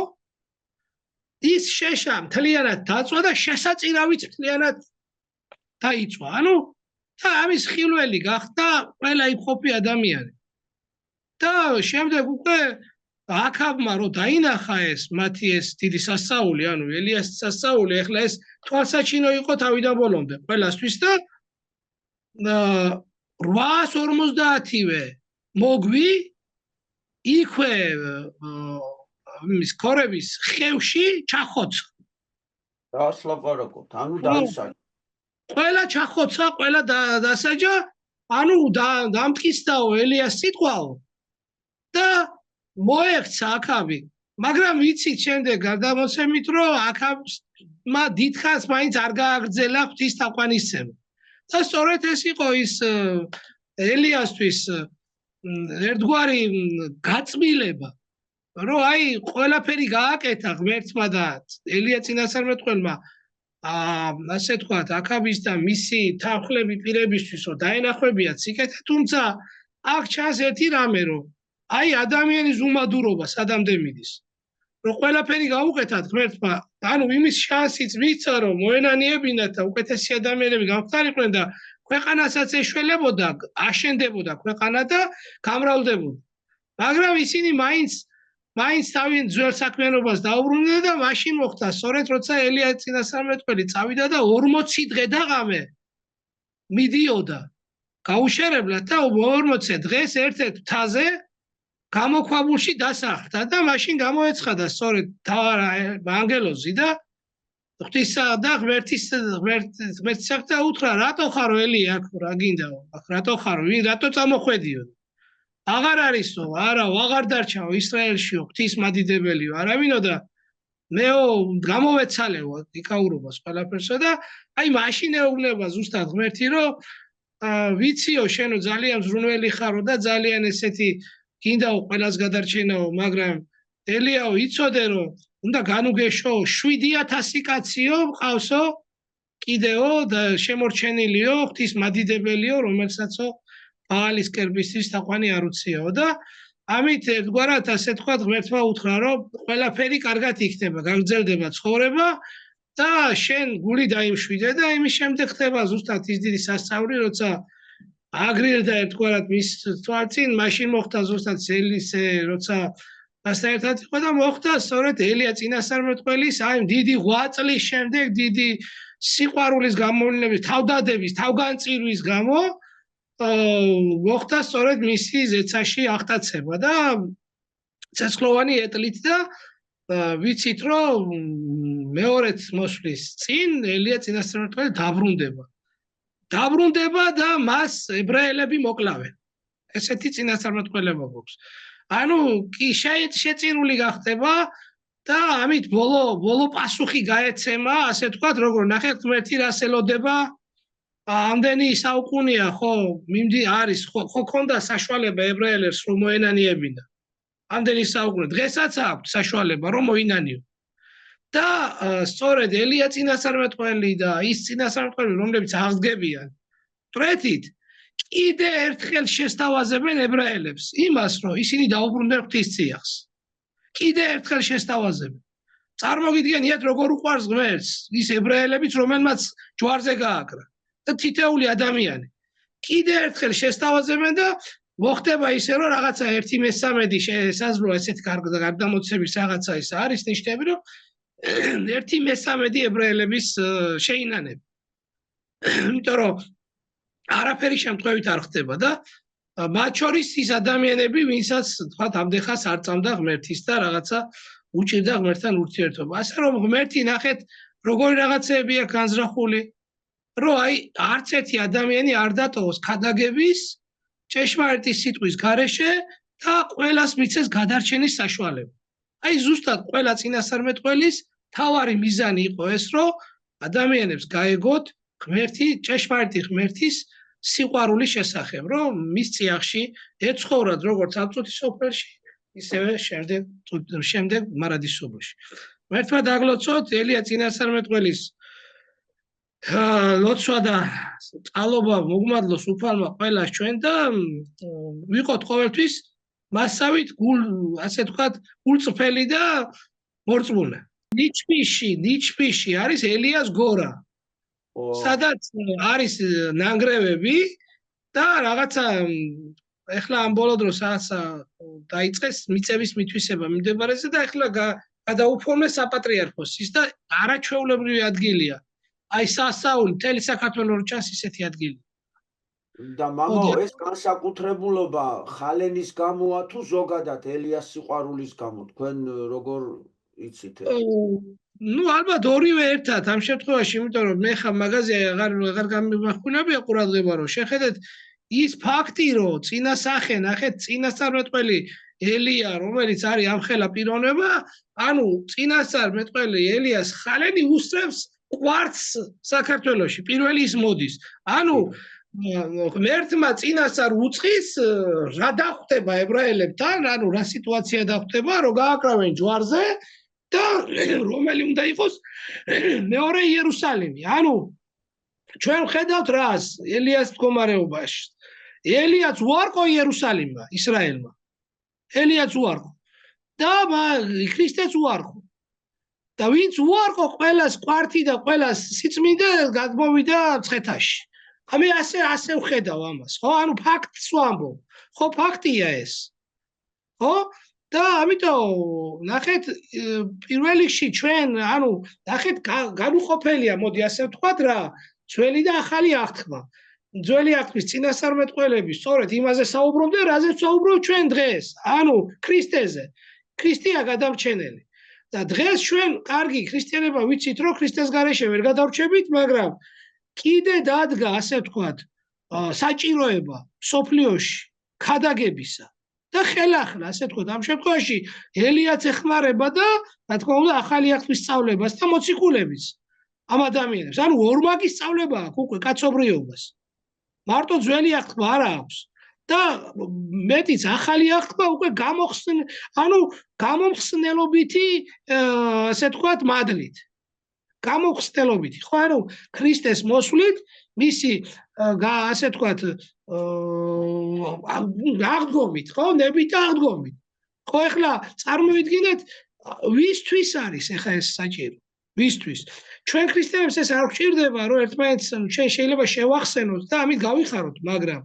S2: ის შეშა მთლიანად დაწვა და შესაწირავიც მთლიანად დაიწვა ანუ და ამის ხილველი გახდა ყველა იქ ყოფი ადამიანი და შემდეგ უკვე აქაბმა რო დაინახა ეს მათი ეს დიდი სასწაული ანუ ელიას სასწაული ეხლა ეს თვალსაჩინო იყო თავიდან ბოლომდე ყველასთვის და 850-ვე მოგვი იქვე მის ქორების ხევში ჩახოცა
S1: რას ლაპარაკობთ ანუ დაისაჯა
S2: ყველა ჩახოცა ყველა დასაჯა ანუ დამტკიცდაო ელიას სიტყვაო და მოექცა აქაბი მაგრამ ვიცით შემდეგ გადამოსემით რომ აქაბმა დიდხანს მაინც არ გააგრძელა ღვთის თაყვანისცემა და სწორედ ეს იყო ის ელიასთვის ერთგვარი გაწმილება რომ აი ყველაფერი გააკეთა ღმერთმა და ელია წინასწარმეტყველმა ასე თქვათ აქაბის და მისი თანხლები პირებისთვის რომ დაენახვებიათ სიკეთე თუმცა აქ ჩანს ერთი რამე რომ აი ადამიანის უმადურობა სადამდე მიდის რომ ყველაფერი გაუკეთათ ღმერთმა ანუ იმის შანსიც მისცა რომ მოენანიებინათ და უკეთესი ადამიანები გამხდარიყვნენ და ქვეყანასაც ეშველებოდა აშენდებოდა ქვეყანა და გამრავლდებოდა მაგრამ ისინი მაინც თავიანთ ძველ საქმიანობას დაუბრუნდნენ და მაშინ მოხდა სწორედ როცა ელია წინასწარმეტყველი წავიდა და 40 დღე და ღამე მიდიოდა გაუშერებლად და 40 დღეს ერთ-ერთ მთაზე გამოქვაბულში დასახლდა და მაშინ გამოეცხადა სწორედ ანგელოზი და ღვთისა და ღმერთის და უთხრა რატო ხარო ელია აქ რა გინდაო აქ რატო ხარო ვინ რატო წამოხვედიო აღარ არისო არაო აღარ დარჩაო ისრაელშიო ღვთის მადიდებელიო არავინო და მეო გამოვეცალეო იქაურობას ყველაფერსა და აი მაშინ ეუბნება ზუსტად ღმერთი რომ ვიციო შენო ძალიან ზრუნველი ხარო და ძალიან ესეთი გინდაო ყველას გადარჩენაო მაგრამ ელიაო იცოდე რომ უნდა განუგეშო 7000 კაციო მყავსო კიდეო და შემორჩენილიო ღვთის მადიდებელიო რომელსაცო ბაალის კერპისთვის თაყვანი არ უციაო და ამით ერთგვარად ასე თქვა ღმერთმა უთხრა რომ ყველაფერი კარგად იქნება, გაგრძელდება ცხოვრება და შენ გული დაიმშვიდე და იმის შემდეგ ხდება ზუსტად ის დიდი სასწაული, როცა აგრირდა ერთგვარად მის თვალწინ, მაშინ მოხდა ზუსტად ელისე, როცა მასთან ერთად იყო და მოხდა სწორედ ელია წინასწარმეტყველის აი დიდი ღვაწლის შემდეგ, დიდი სიყვარულის გამოვლენების, თავდადების, თავგანწირვის გამო მოხდა სწორედ მისი ზეცაში აღტაცება და ცეცხლოვანი ეტლით და ვიცით რომ მეორეც მოსვლის წინ ელია წინასწარმეტყველი დაბრუნდება და მას ებრაელები მოკლავენ. ესეთი წინასწარმეტყველება გვაქვს. ანუ კი შეწირული გახდება და ამით ბოლო პასუხი გაეცემა, ასე ვთქვათ, როგორ ნახეთ ღმერთი რას ელოდება, ამდენი საუკუნეა ხო არის ხო ქონდა საშუალება ებრაელებს რომ მოენანიებინა. ამდენი საუკუნე დღესაც აქვს საშუალება რომ მოინანიო. და სწორედ ელია წინასწარმეტყველი და ის წინასწარმეტყველი რომლებიც აღდგებიან მკვეთრით კიდე ერთხელ შესთავაზებენ ებრაელებს იმას რომ ისინი დაუბრუნდნენ ღვთისციახს. კიდე ერთხელ შესთავაზებენ. წარმოგიდგენიათ როგორ უყვარს ღმერთს ის ებრაელებიც რომელმაც ჯვარზე გააკრა და თითეული ადამიანი. კიდე ერთხელ შესთავაზებენ და მოხდება ისე რომ რაღაცა 1/13 შესაძლოა ესეთ გარდამოცების რაღაცა ის არის ნიშნები რომ 1/13 ებრაელების შეინანება. იმიტომ რომ არაფერი შემთხვევით არ ხდება და მათ შორის ის ადამიანები, ვინცაც თქვათ ამდეხას არ წამდა ღმერთის და რაღაცა უჭირდა ღმერთთან ურთიერთობა. ასე რომ ღმერთი ნახეთ როგორი რაღაცეები აქვს განზრახული, რომ აი არც ერთი ადამიანი არ დატოვოს ქადაგების ჭეშმარიტი სიტყვის გარეშე და ყველას მიცეს გადარჩენის საშუალება. აი ზუსტად ყველა წინასწარმეტყველის თავარი მიზანი იყო ეს, რომ ადამიანებს გაეგოთ ღმერთი, ჭეშმარიტი ღმერთის სიყვარულის შესახებ, რომ მის წიაღში ეცხოვრათ როგორც აწუთის სოფელში, ისევე შემდეგ მარადისობაში. ღმერთმა დაგლოცოთ ელია წინასწარმეტყველის ლოცვა და წყალობა მოგმადლოს უფალმა ყველას ჩვენ და ვიყოთ ყოველთვის მასავით ასე ვთქვათ გულწრფელი და მორწმუნე. ნიჩბიში არის ელიას გორა. სადაც არის ნანგრევები და რაღაცა ეხლა ამ ბოლო დროს რაღაცა დაიწყეს მიწების მითვისება მიმდებარეზე და ეხლა გადაუფორმეს საპატრიარქოსის და არაჩვეულებრივი ადგილია. აი სასაული მთელი საქართველოს ჩანს ისეთი ადგილი.
S1: და მამაო ეს განსაკუთრებულობა ხალენის გამოა თუ ზოგადად ელიას სიყვარულის გამო თქვენ როგორ იცით?
S2: ნუ ალბათ ორივე ერთად ამ შემთხვევაში, იმიტომ რომ მე ხა მაღაზია აღარ გამიმახვილებია ყურადღება რომ შეხედეთ ის ფაქტი რომ წინასახე ნახეთ წინასწარმეტყველი ელია რომელიც არის ამხელა პიროვნება, ანუ წინასწარმეტყველი ელიას ხალენი უსწრებს კვართს საქართველოში პირველი ის მოდის. ანუ ღმერთმა წინასწარ უწყის რა დახვდება ებრაელებთან, ანუ რა სიტუაცია დახვდება, რომ გააკრავენ ჯვარზე და რომელი უნდა იყოს მეორე იერუსალიმი. ანუ ჩვენ ვხედავთ რას ელიას მდგომარეობაში. ელიაც უარყო იერუსალიმმა, ისრაელმა. ელიაც უარყო. და ქრისტეც უარყო. და ვინც უარყო ყველას კვართი და ყველას სიწმინდე გადმოვიდა მცხეთაში. ამე ასე ვხედავ ამას, ხო? ანუ ფაქტს ვამბობ. ხო ფაქტია ეს. ხო? და ამიტომ ნახეთ პირველ რიგში ჩვენ ანუ ნახეთ განუყოფელია, მოდი ასე ვთქვათ რა, ძველი და ახალი აღთქმა. ძველი აღთქმის წინასწარმეტყველები სწორედ იმაზე საუბრობდნენ, რაზეც საუბრობ ჩვენ დღეს, ანუ ქრისტეზე. ქრისტეა გადამრჩენელი. და დღეს ჩვენ კარგი ქრისტიანება ვიცით, რომ ქრისტეს გარეშე ვერ გადავრჩებით, მაგრამ კიდე დადგა ასე ვთქვათ საჭიროება სოფლიოში ქადაგებისა და ხელახლა ასე ვთქვათ ამ შემთხვევაში ელიაც ეხმარება და რა თქმა უნდა ახალი აღთქმის სწავლებას და მოციქულების ამ ადამიანებს. ანუ ორმაგი სწავლება აქვს უკვე კაცობრიობას. მარტო ძველი აღთქმა არ აქვს და მეტიც ახალი აღთქმა უკვე გამომხსნელობითი ასე ვთქვათ მადლით. გამოხსნელობითი, ხო, ანუ ქრისტეს მოსვლით, მისი ასე თქვათ, აღდგომით, ხო, ნებით და აღდგომით. ხო, ეხლა წარმოვიდგინეთ, ვისთვის არის ეხლა ეს საჭირო? ვისთვის? ჩვენ ქრისტიანებს ეს არ გვჭირდება, რომ ერთმანეთს ჩვენ შეიძლება შევახსენოთ და ამით გავიხაროთ, მაგრამ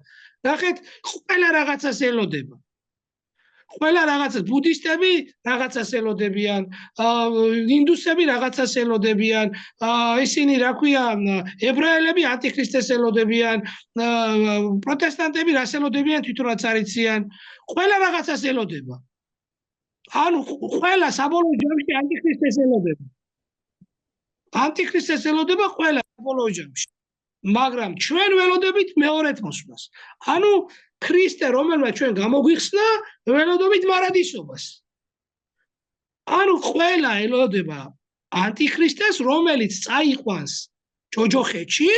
S2: ნახეთ, ყველა რაღაცას ელოდება. ყველა რაღაცას, ბუდისტები რაღაცას ელოდებიან, ინდუსები რაღაცას ელოდებიან, ისინი რა ქვია, ებრაელები ანტიქრისტეს ელოდებიან, პროტესტანტები რას ელოდებიან, თვითონ რაც არ იციან, ყველა რაღაცას ელოდება. ანუ ყველა საბოლოო ჯამში ანტიქრისტეს ელოდება. ანტიქრისტეს ელოდება ყველა საბოლოო ჯამში. მაგრამ ჩვენ ველოდებით მეორეთ მოსვლას. ანუ ქრისტე, რომელმაც ჩვენ გამოგვიხსნა, ველოდებით მარადისობას. ანუ ყველა ელოდება ანტიქრისტეს, რომელიც წაიყვანს ჯოჯოხეთში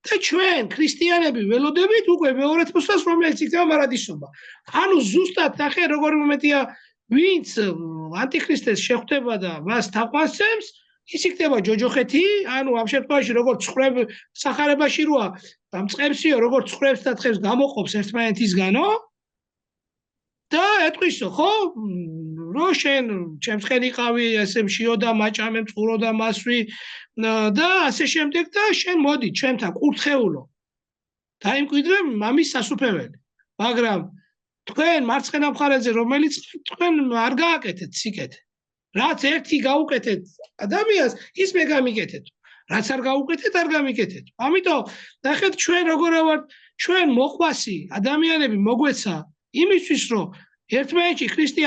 S2: და ჩვენ ქრისტიანები ველოდებით უკვე მეორეთ მოსვლას, რომელიც იქნება მარადისობა. ანუ ზუსტად ნახე, როგორ მომენტია, ვინც ანტიქრისტეს შეხვდება და მას თაყვანს ის იქნება ჯოჯოხეთი, ანუ ამ შემთხვევაში როგორც ცხვრებ სახარებაში როა მწყებსიო, როგორც ცხვრებს და თხებს გამოყოფს ერთმანეთისგანო და ეტყვისო, ხო? რომ შენ ჩემს ხელიყავი, ესე მშიოდა, მაჭამე, მწყუროდა, მასვი და ასე შემდეგ და შენ მოდი ჩვენთან კურთხეულო. დაიმკვიდრე მამის სასუფეველი. მაგრამ თქვენ მარცხენა მხარეზე რომელიც თქვენ არ გააკეთეთ სიკეთე. რაც ერთი გაუკეთეთ ადამიანს, ის მე გამიკეთეთ. რაც არ გაუკეთეთ, არ გამიკეთეთ. ამიტომ ნახეთ ჩვენ როგორ ვართ, ჩვენ მოყვასი ადამიანები მოგვეცა იმისთვის, რომ ერთმანეთში ქრისტე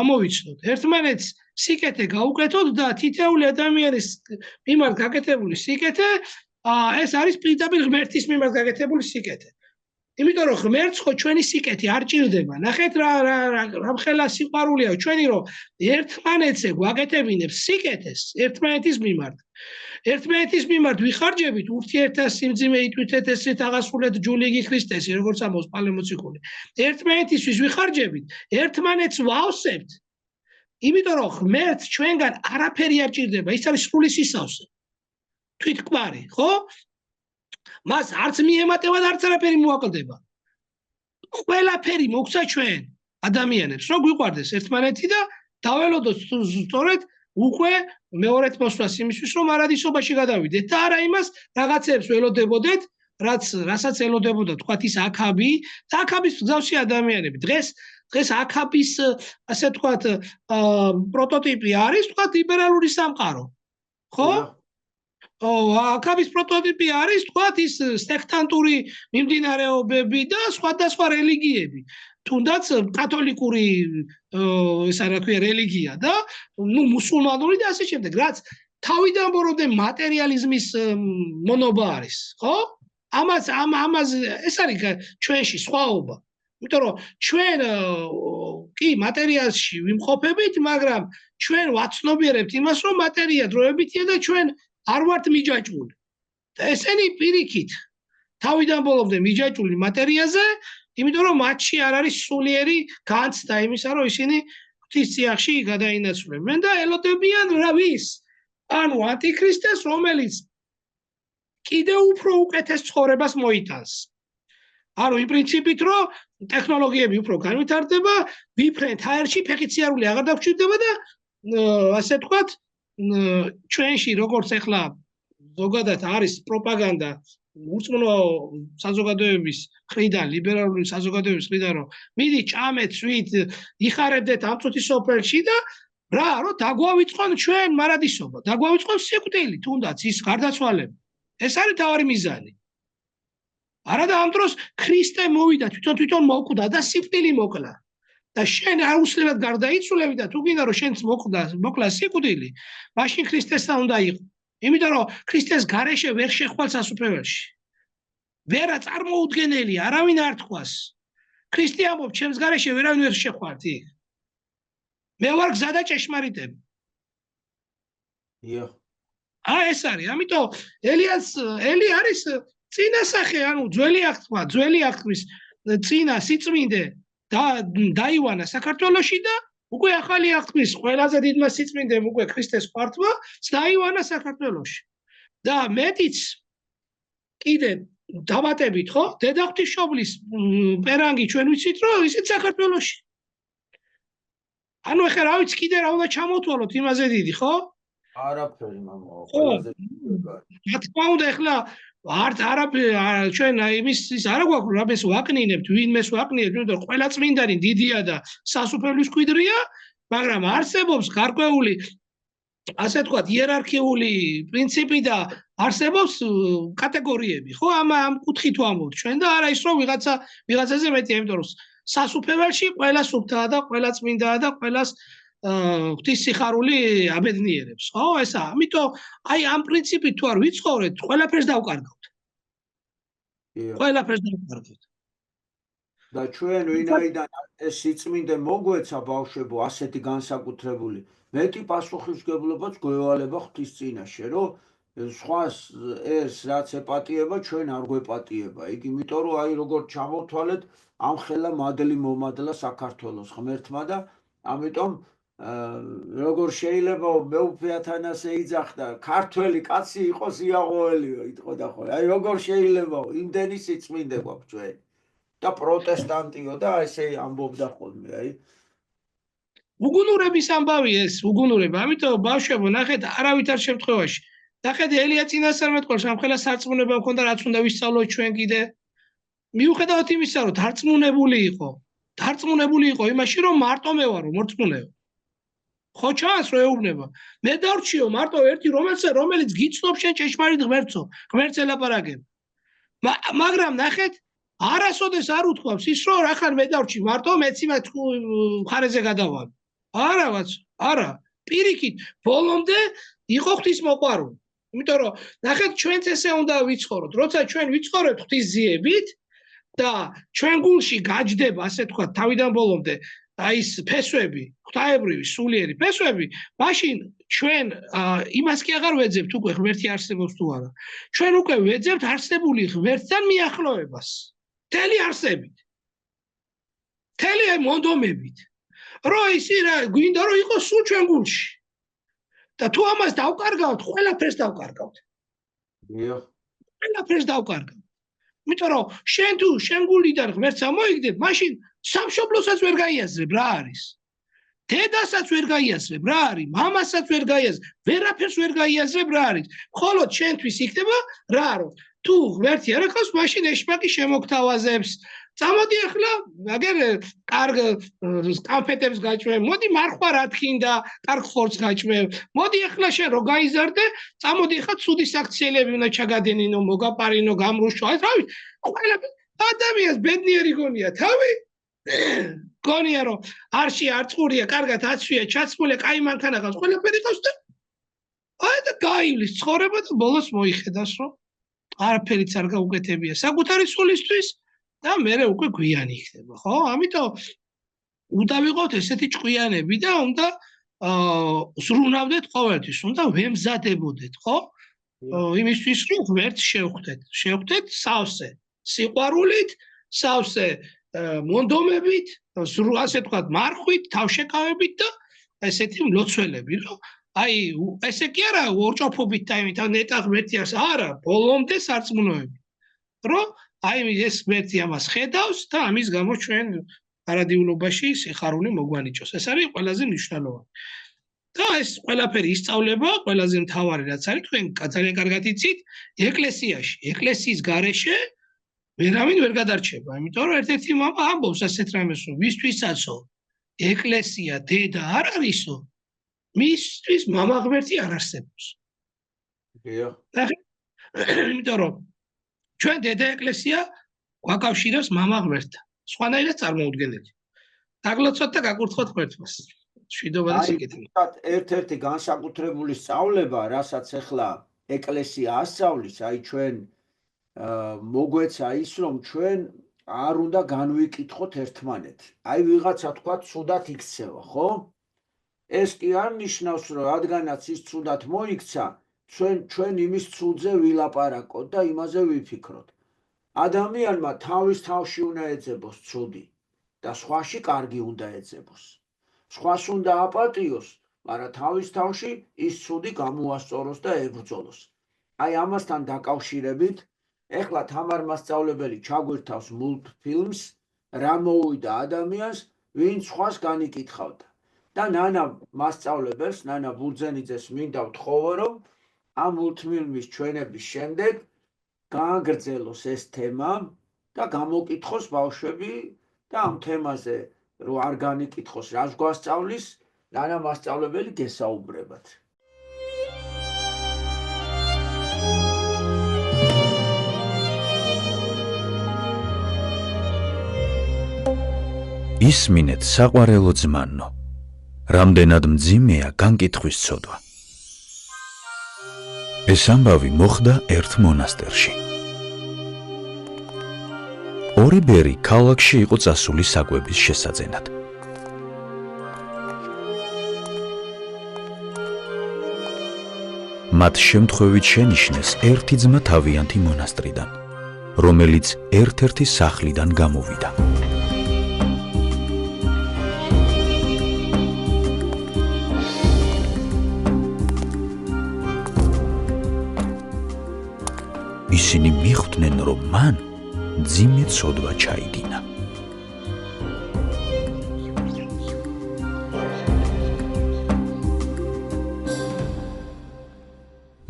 S2: ამოვიცნოთ, ერთმანეთს სიკეთე გაუკეთოთ და თითეული ადამიანის მიმართ გაკეთებული სიკეთე, ეს არის პირდაპირ ღმერთის მიმართ გაკეთებული სიკეთე. იმიტომ რომ ღმერთს ხო ჩვენი სიკეთე არ ჭირდება. ნახეთ რა ხელა სიყვარულია ჩვენი, რომ ერთმანეთზე გვაკეთებინებს სიკეთეს ერთმანეთის მიმართ. ერთმანეთის მიმართ ვიხარჯებით ურთიერთთა სიმძიმე იტვირთეთ ესეთ აღასრულეთ ჯულიგი ქრისტესი, როგორც ამბობს პალემოციკული. ერთმანეთისთვის ვიხარჯებით, ერთმანეთს ვავსებთ. იმიტომ რომ ღმერთს ჩვენგან არაფერი არ ჭირდება, ის არის სრული სისავსე. თვითკვარი, ხო? მას არც მიემატება და არც არაფერი მოაკლდება. ყველაფერი მოგცა ჩვენ ადამიანებს, რომ გვიყვარდეს ერთმანეთი და დაველოდოთ სწორედ უკვე მეორეთ მოსვლას იმისთვის, რომ არადისობაში გადავიდეთ და არა იმას რაღაცებს ველოდებოდეთ, რასაც ელოდებოდა თქვათ ის აქაბი და აქაბის მსგავსი ადამიანები. დღეს აქაბის ასე თქვათ პროტოტიპი არის თქვათ ლიბერალური სამყარო. ხო? აქაბის პროტოტიპი არის თქვათ ის სექტანტური მიმდინარეობები და სხვადასხვა რელიგიები. თუნდაც კათოლიკური ისა რა ქვია რელიგია და მუსულმანური და ასე შემდეგ, რაც თავიდან ბოროდე მატერიალიზმის მონობა არის, ხო? ამას ეს არის ჩვენში სხვაობა. იმიტომ რომ ჩვენ კი მატერიალში ვიმყოფებით, მაგრამ ჩვენ ვაცნობიერებთ იმას, რომ მატერია დროებითია და ჩვენ არ ვართ მიჯაჭვული. და ესენი პირიქით თავიდან ბოლომდე მიჯაჭვული მატერიაზე, იმიტომ რომ მათში არ არის სულიერი განცდა იმისა, რომ ისინი ღვთის წიაღში გადაინაცვლებენ და ელოდებიან რა ვის? ანუ ანტიქრისტეს, რომელიც კიდევ უფრო უკეთეს ცხოვრებას მოიტანს. ანუ იმ პრინციპით, რომ ტექნოლოგიები უფრო განვითარდება, ვიფრენთ აერში ფეხით სიარული აღარ დაგვჭირდება და ასე თქვათ ჩვენში როგორც ახლა ზოგადად არის პროპაგანდა ურწმუნო საზოგადოების მხრიდან, ლიბერალური საზოგადოების მხრიდან, რომ მიდი ჭამეთ, ვით, იხარებდეთ ამ წუთის სოფელში და რა, რომ დაგვავიწყონ ჩვენ მარადისობა, დაგვავიწყონ სიკვდილი, თუნდაც ის გარდაცვალება. ეს არის თავარი მიზანი. არა და ამ დროს ქრისტე მოვიდა, თვითონ მოკვდა და სიკვდილი მოკლა. და შენ არ უსლებად გარდაიცვლები და თუ გინდა რომ შენც მოკლა სიკვდილი, მაშინ ქრისტესთან უნდა იყო. იმიტომ რომ ქრისტეს გარეშე ვერ შეხვალ სასუფეველში. ვერა წარმოუდგენელი, არავინ არ თქვას. ქრისტე ამბობს, ჩემს გარეშე ვერავინ ვერ შეხვალთ იქ. მე ვარ გზა და ჭეშმარიტება. ეს არის, ამიტომ ელი არის წინასახე, ანუ ძველი აღთქმის წინა სიწმინდე დაივანა საქართველოში და უკვე ახალი აღთქმის ყველაზე დიდმა სიწმინდემ უკვე ქრისტეს პარტვა დაივანა საქართველოში. და მეტიც კიდე დამატებით, ხო? დედაღვთისმშობლის პერანგი ჩვენ ვიცით, რომ ისიც საქართველოში. ანუ ეხლა რა ვიცი, კიდე რა უნდა ჩამოთვალოთ იმაზე დიდი, ხო?
S1: არაფერი მამა,
S2: ხო.
S1: ყველაზე
S2: რა თქმა უნდა, ეხლა ჩვენ იმის ის არ გვაქვს, რამეს ვაკნინებთ, ვინმეს ვაკნინებთ, იმიტომ რომ ყველა წმინდანი დიდია და სასუფეველის მკვიდრია, მაგრამ არსებობს გარკვეული ასე თქვათ იერარქიული პრინციპი და არსებობს კატეგორიები, ხო? ამ კუთხით ვამბობთ ჩვენ და არა ის რომ ვიღაცაზე მეტია, იმიტომ რომ სასუფეველში ყველა სუფთაა და ყველა წმინდაა და ყველას ღვთის სიხარული აბედნიერებს, ხო? ესა, ამიტომ აი ამ პრინციპით თუ არ ვიცხოვრეთ, ყველაფერს დავკარგავთ. ყველაფერს დავკარგავთ.
S1: და ჩვენ ვინაიდან ეს სიწმინდე მოგვეცა ბავშვებო ასეთი განსაკუთრებული მეტი პასუხისმგებლობაც გვევალება ღვთის წინაშე, რომ სხვას ეს რაც ეპატიება, ჩვენ არ გვეპატიება. იქ იმიტომ რომ აი როგორ ჩამოვთვალეთ, ამ ხელა მადლი მომადლა საქართველოს ღმერთმა და ამიტომ როგორ შეიძლება მეუფე ათანასე იძახდა, ქართველი კაცი იყოს იაღოელიო, იტყოდა ხოლმე. აი როგორ შეიძლება იმდენი სიწმინდე გვაქვს ჩვენ. და პროტესტანტიო და ესე ამბობდა ხოლმე, აი.
S2: უგუნურების ამბავი ეს, უგუნურება. ამიტომ ბავშვებო, ნახეთ, არავითარ შემთხვევაში. ნახეთ, ელია წინასწარმეტყველს ამ ხელა სარწმუნება მქონდა, რაც უნდა ვისწავლოთ ჩვენ კიდე. მიუხედავად იმისა, რომ დარწმუნებული იყო იმაში, რომ მარტო მე ვარო, მორწმუნეო. ხო ჩანს, რომ ეუბნება. მე დარჩიო მარტო ერთი, რომელიც გიცნობს შენ ჭეშმარიტ ღმერთსო, ღმერთს ელაპარაკებ. მაგრამ ნახეთ, არასოდეს არ უთქვამს ის, რომ რახან მე დარჩი მარტო, მეც იმათ მხარეზე გადავალ. არა, პირიქით, ბოლომდე იყო ღვთის მოყვარული. იმიტომ რომ ნახეთ, ჩვენც ესე უნდა ვიცხოვროთ. როცა ჩვენ ვიცხოვრებთ ღვთის ძიებით და ჩვენ გულში გაჯდება, ასე თქვა, თავიდან ბოლომდე აი ეს ფესვები, ღვთაებრივი, სულიერი ფესვები, მაშინ ჩვენ იმას კი აღარ ვეძებთ უკვე ღმერთი არსებობს თუ არა. ჩვენ უკვე ვეძებთ არსებული ღმერთთან მიახლოებას. მთელი არსებით. მთელი მონდომებით. რომ ისი რა გვინდა რომ იყოს სულ ჩვენ გულში. და თუ ამას დავკარგავთ, ყველაფერს დავკარგავთ. ყველაფერს დავკარგავთ. იმიტომ რომ შენ თუ შენ გულიდან ღმერთს ამოიგდებ, მაშინ სამშობლოსაც ვერ გაიაზრებ რა არის. დედასაც ვერ გაიაზრებ რა არის, მამასაც ვერ გაიაზრებ, ვერაფერს ვერ გაიაზრებ რა არის. მხოლოდ შენთვის იქნება რა რომ თუ ღმერთი არ ახავს, მაშინ ეშმაკი შემოგთავაზებს. წამოდი ახლა, აგერ კარგ კანფეტებს გაჭმევ, მოდი მარხვა რა თქინდა, კარგ ხორცს გაჭმევ. მოდი ახლა შენ რო გაიზარდე, წამოდი ახლა ცუდი საქციელები უნდა ჩაგადენინო, მოგაპარინო, გამრუშო. აი რა ვიცი, ყველაფერი ადამიანს ბედნიერი გონია თავი. გონია რომ არში არწყურია, კარგად აცვია, ჩაცმულია, კაი მანქანა ყავს, ყველაფერი ყავს და აი და გაივლის ცხოვრება და ბოლოს მოიხედავს რომ არაფერიც არ გაუკეთებია საკუთარი სულისთვის და მერე უკვე გვიანი იქნება, ხო? ამიტომ უნდა ვიყოთ ესეთი ჭკვიანები და უნდა ზრუნავდეთ ყოველთვის, უნდა ვემზადებოდეთ, ხო? იმისთვის რომ ღმერთს შევხვდეთ სავსე სიყვარულით, სავსე მონდომებით, ასე თქვათ, მარხვით, თავშეკავებით და ესეთი მლოცველები, რომ აი ესე კი არა ორჭოფობით და იმით ნეტა ღმერთი არა, ბოლომდე სარწმუნოები. რომ აი ეს ღმერთი ამას ხედავს და ამის გამო ჩვენ არადიულობაში სიხარული მოგვანიჭოს. ეს არის ყველაზე მნიშვნელოვანი. და ეს ყველაფერი ისწავლება, ყველაზე მთავარი რაც არის, თქვენ ძალიან კარგად იცით, ეკლესიაში, ეკლესიის გარეშე ვერავინ ვერ გადარჩება, იმიტომ რომ ერთ-ერთი მამა ამბობს ასეთ რამეს, რომ ვისთვისაცო ეკლესია დედა არ არისო, მისთვის მამა ღმერთი არ არსებობს. იმიტომ რომ ჩვენ დედა ეკლესია გვაკავშირებს მამა ღმერთთან. სხვანაირად წარმოუდგენელი. დაგლოცოთ და გაკურთხოთ ღმერთს. შვიდობა და სიკეთე.
S1: ერთ-ერთი განსაკუთრებული სწავლება, რასაც ახლა ეკლესია ასწავლის, აი ჩვენ მოგვეცა ის, რომ ჩვენ არ უნდა განვიკითხოთ ერთმანეთს. აი ვიღაცა თქვა ცუდად იქცევა, ხო? ეს კი არ ნიშნავს, რომ რადგანაც ის ცუდად მოიქცა, ჩვენ იმის ცუდზე ვილაპარაკოთ და იმაზე ვიფიქროთ. ადამიანმა თავის თავში უნდა ეძებოს ცუდი და სხვაში კარგი უნდა ეძებოს. სხვას უნდა აპატიოს, მაგრამ თავის თავში ის ცუდი გამოასწოროს და ებრძოლოს. აი ამასთან დაკავშირებით, ეხლა თამარ მასწავლებელი ჩაგვირთავს მულტფილმს, რა მოუვიდა ადამიანს, ვინც სხვას განიკითხავდა. და ნანა მასწავლებელს, ნანა ბურძენიძეს მინდა ვთხოვო, რომ ამ მულტფილმის ჩვენების შემდეგ გააგრძელოს ეს თემა და გამოკითხოს ბავშვები და ამ თემაზე რო არ განიკითხოს, რას გვასწავლის, ნანა მასწავლებელი გესაუბრებათ.
S3: ისმინეთ საყვარელო ძმანო, რამდენად მძიმეა განკითხვის ცოდვა. ეს ამბავი მოხდა ერთ მონასტერში. ორი ბერი ქალაქში იყო წასული საკვების შესაძენად. მათ შემთხვევით შენიშნეს ერთი ძმა თავიანთი მონასტრიდან, რომელიც ერთ-ერთი სახლიდან გამოვიდა. ისინი მიხვდნენ, რომ მან მძიმე ცოდვა ჩაიდინა.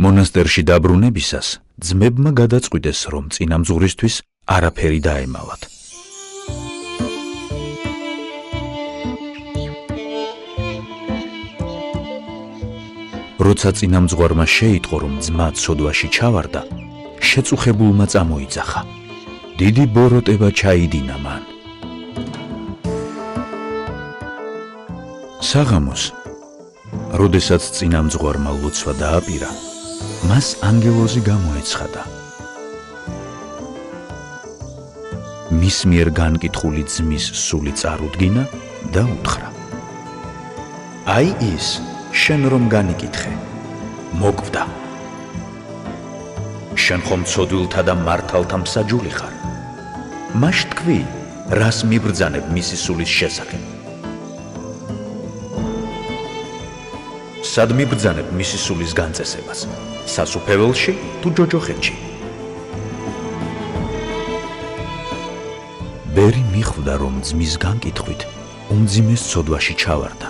S3: მონასტერში დაბრუნებისას ძმებმა გადაწყვიტეს, რომ წინამძღვრისთვის არაფერი დაემალათ. როცა წინამძღვარმა შეიტყო, რომ ძმა ცოდვაში ჩავარდა, შეწუხებულმა წამოიძახა. დიდი ბოროტება ჩაიდინა მან. საღამოს, როდესაც წინამძღვარმა ლოცვა დააპირა, მას ანგელოზი გამოეცხადა. მის მიერ განკითხული ძმის სული წარუდგინა და უთხრა: აი ის, შენ რომ განიკითხე, მოკვდა. შენ ხომ ცოდვილთა და მართალთა მსაჯული ხარ? მას თქვი, რას მიბრძანებ მისი სულის შესახებ? სად მიბრძანებ მისი სულის განწესებას? სასუფეველში თუ ჯოჯოხეთში? ბერი მიხვდა, რომ ძმის განკითხვით უმძიმეს ცოდვაში ჩავარდა.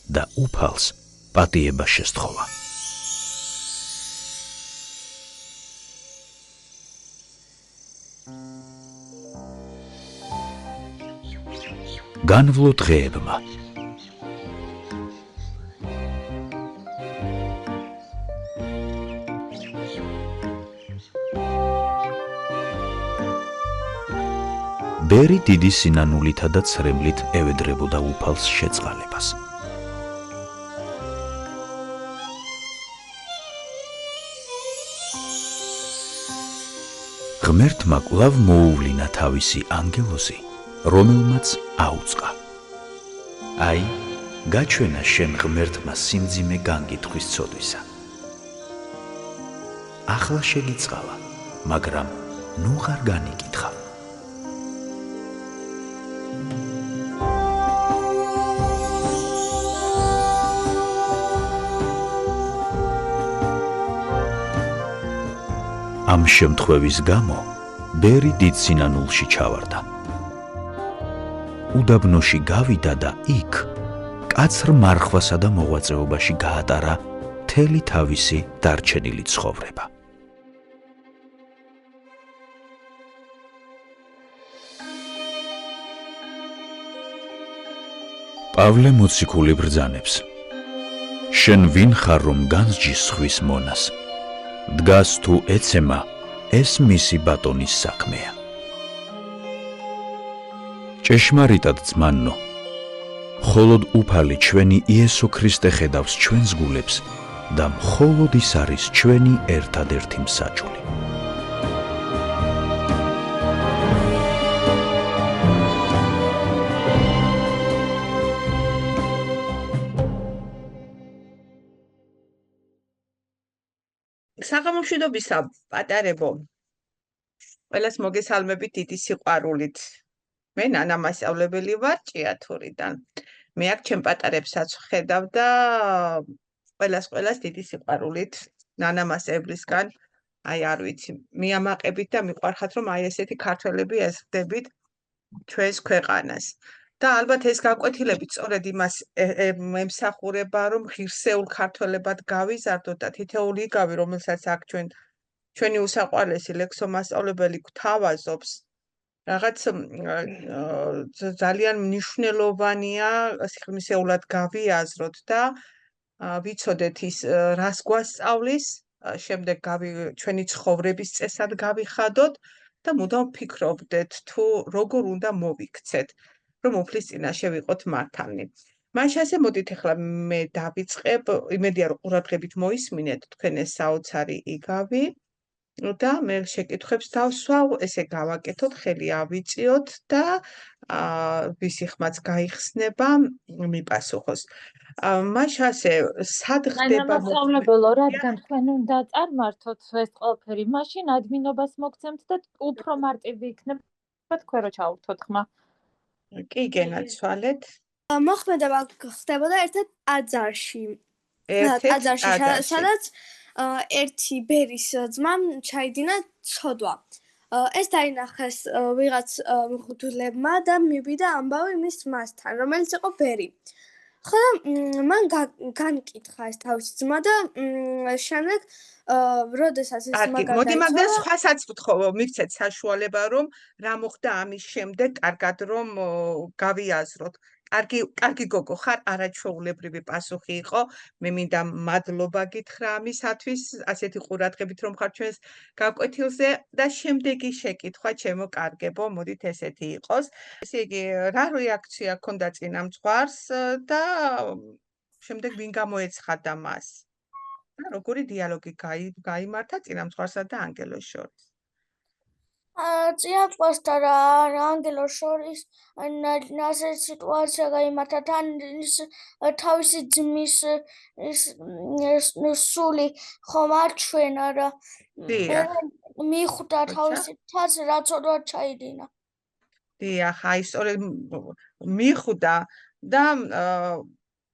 S3: და უფალს პატიება შესთხოვა. განვლო დღეებმა. ბერი დიდი სინანულითა და ცრემლით ევედრებოდა უფალს შეწყალებას. ღმერთმა კვლავ მოუვლინა თავისი ანგელოზი, რომელმაც აუწყა. აი, გაჩვენა შენ ღმერთმა სიმძიმე განკითხვის ცოდვისა. ახლა შეგიწყალა, მაგრამ ნუ ღარ განიკითხავ. ამ შემთხვევის გამო ბერი დიდ სინანულში ჩავარდა. უდაბნოში გავიდა და იქ კაცრ მარხვასა და მოღვაწეობაში გაატარა მთელი თავისი დარჩენილი ცხოვრება. პავლე მოციქული ბრძანებს: შენ ვინ ხარ, რომ განსჯის სხვის მონას? დგას თუ ეცემა, ეს მისი ბატონის საქმეა. ჭეშმარიტად ძმანო, მხოლოდ უფალი ჩვენი იესო ქრისტე ხედავს ჩვენს გულებს და მხოლოდ ის არის ჩვენი ერთადერთი მსაჯული.
S4: საღამომშვიდობისა, პატარებო. ყველას მოგესალმებით დიდი სიყვარულით. მე ნანა მასწავლებელი ვარ ჭიათურიდან. მე აქ ჩემ პატარებსაც ხედავ და ყველას დიდი სიყვარულით ნანა მასწავლებლისგან აი არ ვიცი, მიამაყებით და მიყვარხათ რომ აი ესეთი ქართველები ეზრდებით ჩვენს ქვეყანას. და ალბათ ეს გაკვეთილებით სწორედ იმას ემსახურება, რომ ღირსეულ ქართველებად გავიზარდოთ და თითოეული იგავი, რომელსაც აქ ჩვენი უსაყვარლესი ლექსო მასწავლებელი გვთავაზობს, რაღაც ძალიან მნიშვნელოვანია სიღრმისეულად გავიაზროთ და ვიცოდეთ ის რას გვასწავლის, შემდეგ ჩვენი ცხოვრების წესად გავიხადოთ და მუდამ ფიქრობდეთ თუ როგორ უნდა მოვიქცეთ, რომ უფლის წინაშე ვიყოთ მართალნი. მაშინ ასე მოდით ახლა მე დავიწყებ, იმედია რომ ყურადღებით მოისმინეთ თქვენ ეს საოცარი იგავი და მე შეკითხვებს დავსვავ, ესე გავაკეთოთ, ხელი ავიწიოთ და ვისი ხმაც გაიხსნება მიპასუხოს. მაშინ ასე სად ხდება
S5: მასწავლებელო, რადგან თქვენ უნდა წარმართოთ ეს ყველაფერი, მაშინ ადმინობას მოგცემთ და უფრო მარტივი იქნება თქვენ რო ჩაურთოთ ხმა.
S4: კი, გენაცვალეთ.
S6: მოხმედება ხდებოდა ერთად აძარში. სადაც ერთი ბერის ძმამ ჩაიდინა ცოდვა. ეს დაინახეს ვიღაც მღვდლებმა და მივიდა ამბავი მის ძმასთან, რომელიც იყო ბერი. ხო, მან განკითხა ეს თავისი ძმა და შემდეგ როდესაც ეს
S4: მოდი მაგას სხვასაც მივცეთ საშუალება რომ რა მოხდა ამის შემდეგ, კარგად რომ გავიაზროთ. კარგი გოგო ხარ, არაჩვეულებრივი პასუხი იყო. მე მინდა მადლობა გითხრა ამისათვის, ასეთი ყურადღებით რომ ხარ ჩვენს გაკვეთილზე და შემდეგი შეკითხვა ჩემო კარგებო, მოდით ესეთი იყოს. ესე იგი, რა რეაქცია ჰქონდა წინამძღვარს და შემდეგ ვინ გამოეცხადა მას? და როგორი დიალოგი გაიმართა წინამძღვარსა და ანგელოს შორის?
S6: წინამძღვარსა და ანგელოს შორის ასეთი სიტუაცია გაიმართა, თან თავისი ძმის სული ხომ არ ჩვენა რა. მიხვდა თავისი თავს, რაც ოდვარ ჩაიდინა.
S4: დიახ, აი სწორედ მიხვდა და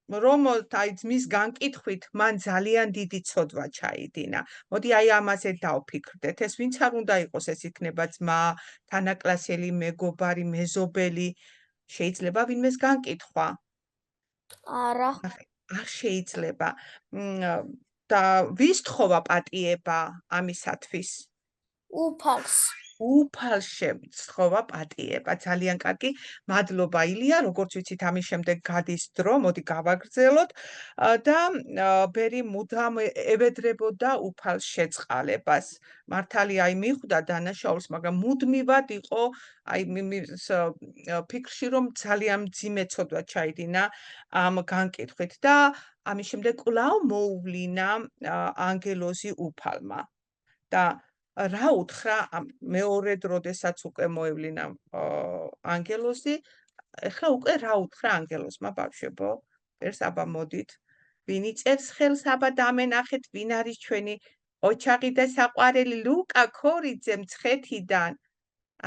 S4: რომ აი ძმის განკითხვით მან ძალიან დიდი ცოდვა ჩაიდინა. მოდი აი ამაზე დავფიქრდეთ. ეს ვინც არ უნდა იყოს, ეს იქნება ძმა, თანაკლასელი, მეგობარი, მეზობელი. შეიძლება ვინმეს განკითხვა?
S6: არა.
S4: არ შეიძლება. და ვის თხოვა პატიება ამისათვის?
S6: უფალს.
S4: უფალს შემთხოვა პატიება. ძალიან კარგი. მადლობა ილია, როგორც ვიცით, ამის შემდეგ გადის დრო, მოდი გავაგრძელოთ და ბერი მუდამ ევედრებოდა უფალს შეწყალებას. მართალია, აი მიხვდა დანაშაულს, მაგრამ მუდმივად იყო აი ფიქრში, რომ ძალიან მძიმე ცოდვა ჩაიდინა ამ განკითხვით და ამის შემდეგ კვლავ მოუვლინა ანგელოზი უფალმა. და რა უთხრა მეორედ, როდესაც უკვე მოევლინა ანგელოზი, ეხლა უკვე რა უთხრა ანგელოზმა, ბავშვებო? ერთ აბა მოდით. ვინ იწერს ხელს, აბა დამენახეთ, ვინ არის ჩვენი ოჩაღი და საყვარელი ლუკა ქორიძე მცხეთიდან.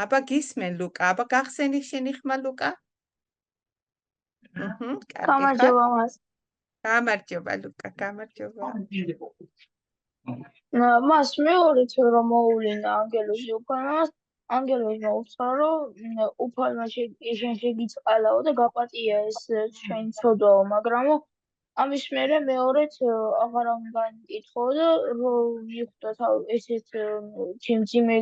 S4: აბა გისმენ ლუკა, აბა გახსენი შენი ხმა ლუკა?
S6: გამარჯობა მას.
S4: გამარჯობა ლუკა, გამარჯობა.
S7: მას მეორედ რომ მოუვლინა ანგელოზი უფალმა, ანგელოზმა უთხრა, რომ უფალმა შენ შეგიწყალაო და გაპატია ეს შენი ცოდვაო, მაგრამ ამის მერე მეორედ აღარ განკითხო და მიხვდა ესეთ მძიმე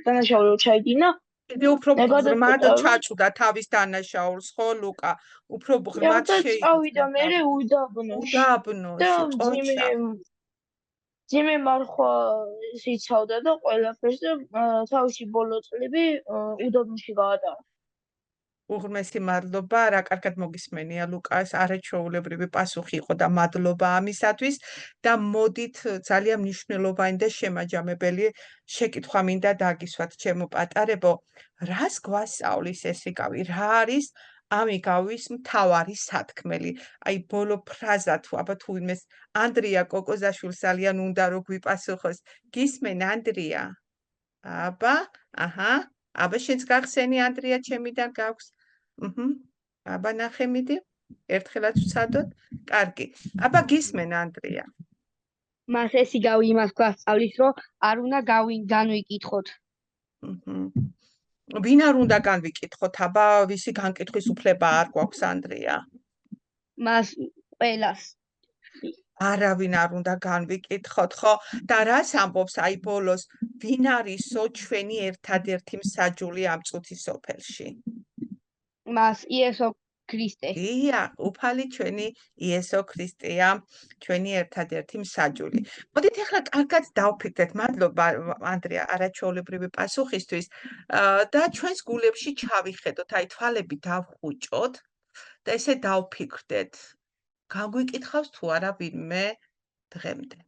S7: დანაშაული ჩაიდინა.
S4: კიდე უფრო ღრმად ჩაწვდა თავის დანაშაულს, ხო ლუკა? უფრო ღრმად
S7: შეიძინა. და წავიდა მერე უდაბნოში. ძიმე მარხვა იცავდა და ყველაფერს თავისი ბოლო წლები უდაბნოში გაატარა.
S4: უღრმესი მადლობა, რა კარგად მოგისმენია ლუკას, არაჩვეულებრივი პასუხი იყო და მადლობა ამისათვის და მოდით ძალიან მნიშვნელოვანი და შემაჯამებელი შეკითხვა მინდა დაგისვათ ჩემო პატარებო, რას გვასწავლის ეს იგავი? რა არის ამ იგავის მთავარი სათქმელი? აი ბოლო ფრაზა თუ აბა თუ იმეს ანდრია კოკოზაშვილს ძალიან უნდა რომ გვიპასუხოს. გისმენ ანდრია? აბა, აჰა, აბა შენც გახსენი ანდრია ჩემიდან გაქვს. აბა ნახე მიდი. ერთხელაც ვცადოთ. კარგი. აბა გისმენ ანდრია.
S7: მას ეს იგავი იმას გვასწავლის, რომ არ უნდა განვიკითხოთ.
S4: ვინ არ უნდა განვიკითხოთ? აბა ვისი განკითხვის უფლება არ გვაქვს ანდრია?
S7: მას ყველას.
S4: არავინ არ უნდა განვიკითხოთ, ხო? და რას ამბობს აი ბოლოს, ვინ არისო ჩვენი ერთადერთი მსაჯული ამ წუთის სოფელში?
S7: მას იესო ქრისტე.
S4: დიახ, უფალი ჩვენი იესო ქრისტეა, ჩვენი ერთადერთი მსაჯული. მოდით ახლა კარგად დავფიქრდეთ, მადლობა ანდრია არაჩვეულებრივი პასუხისთვის და ჩვენს გულებში ჩავიხედოთ, აი თვალები დავხუჭოთ და ესე დავფიქრდეთ. გაგვიკითხავს თუ არა ვინმე დღემდე.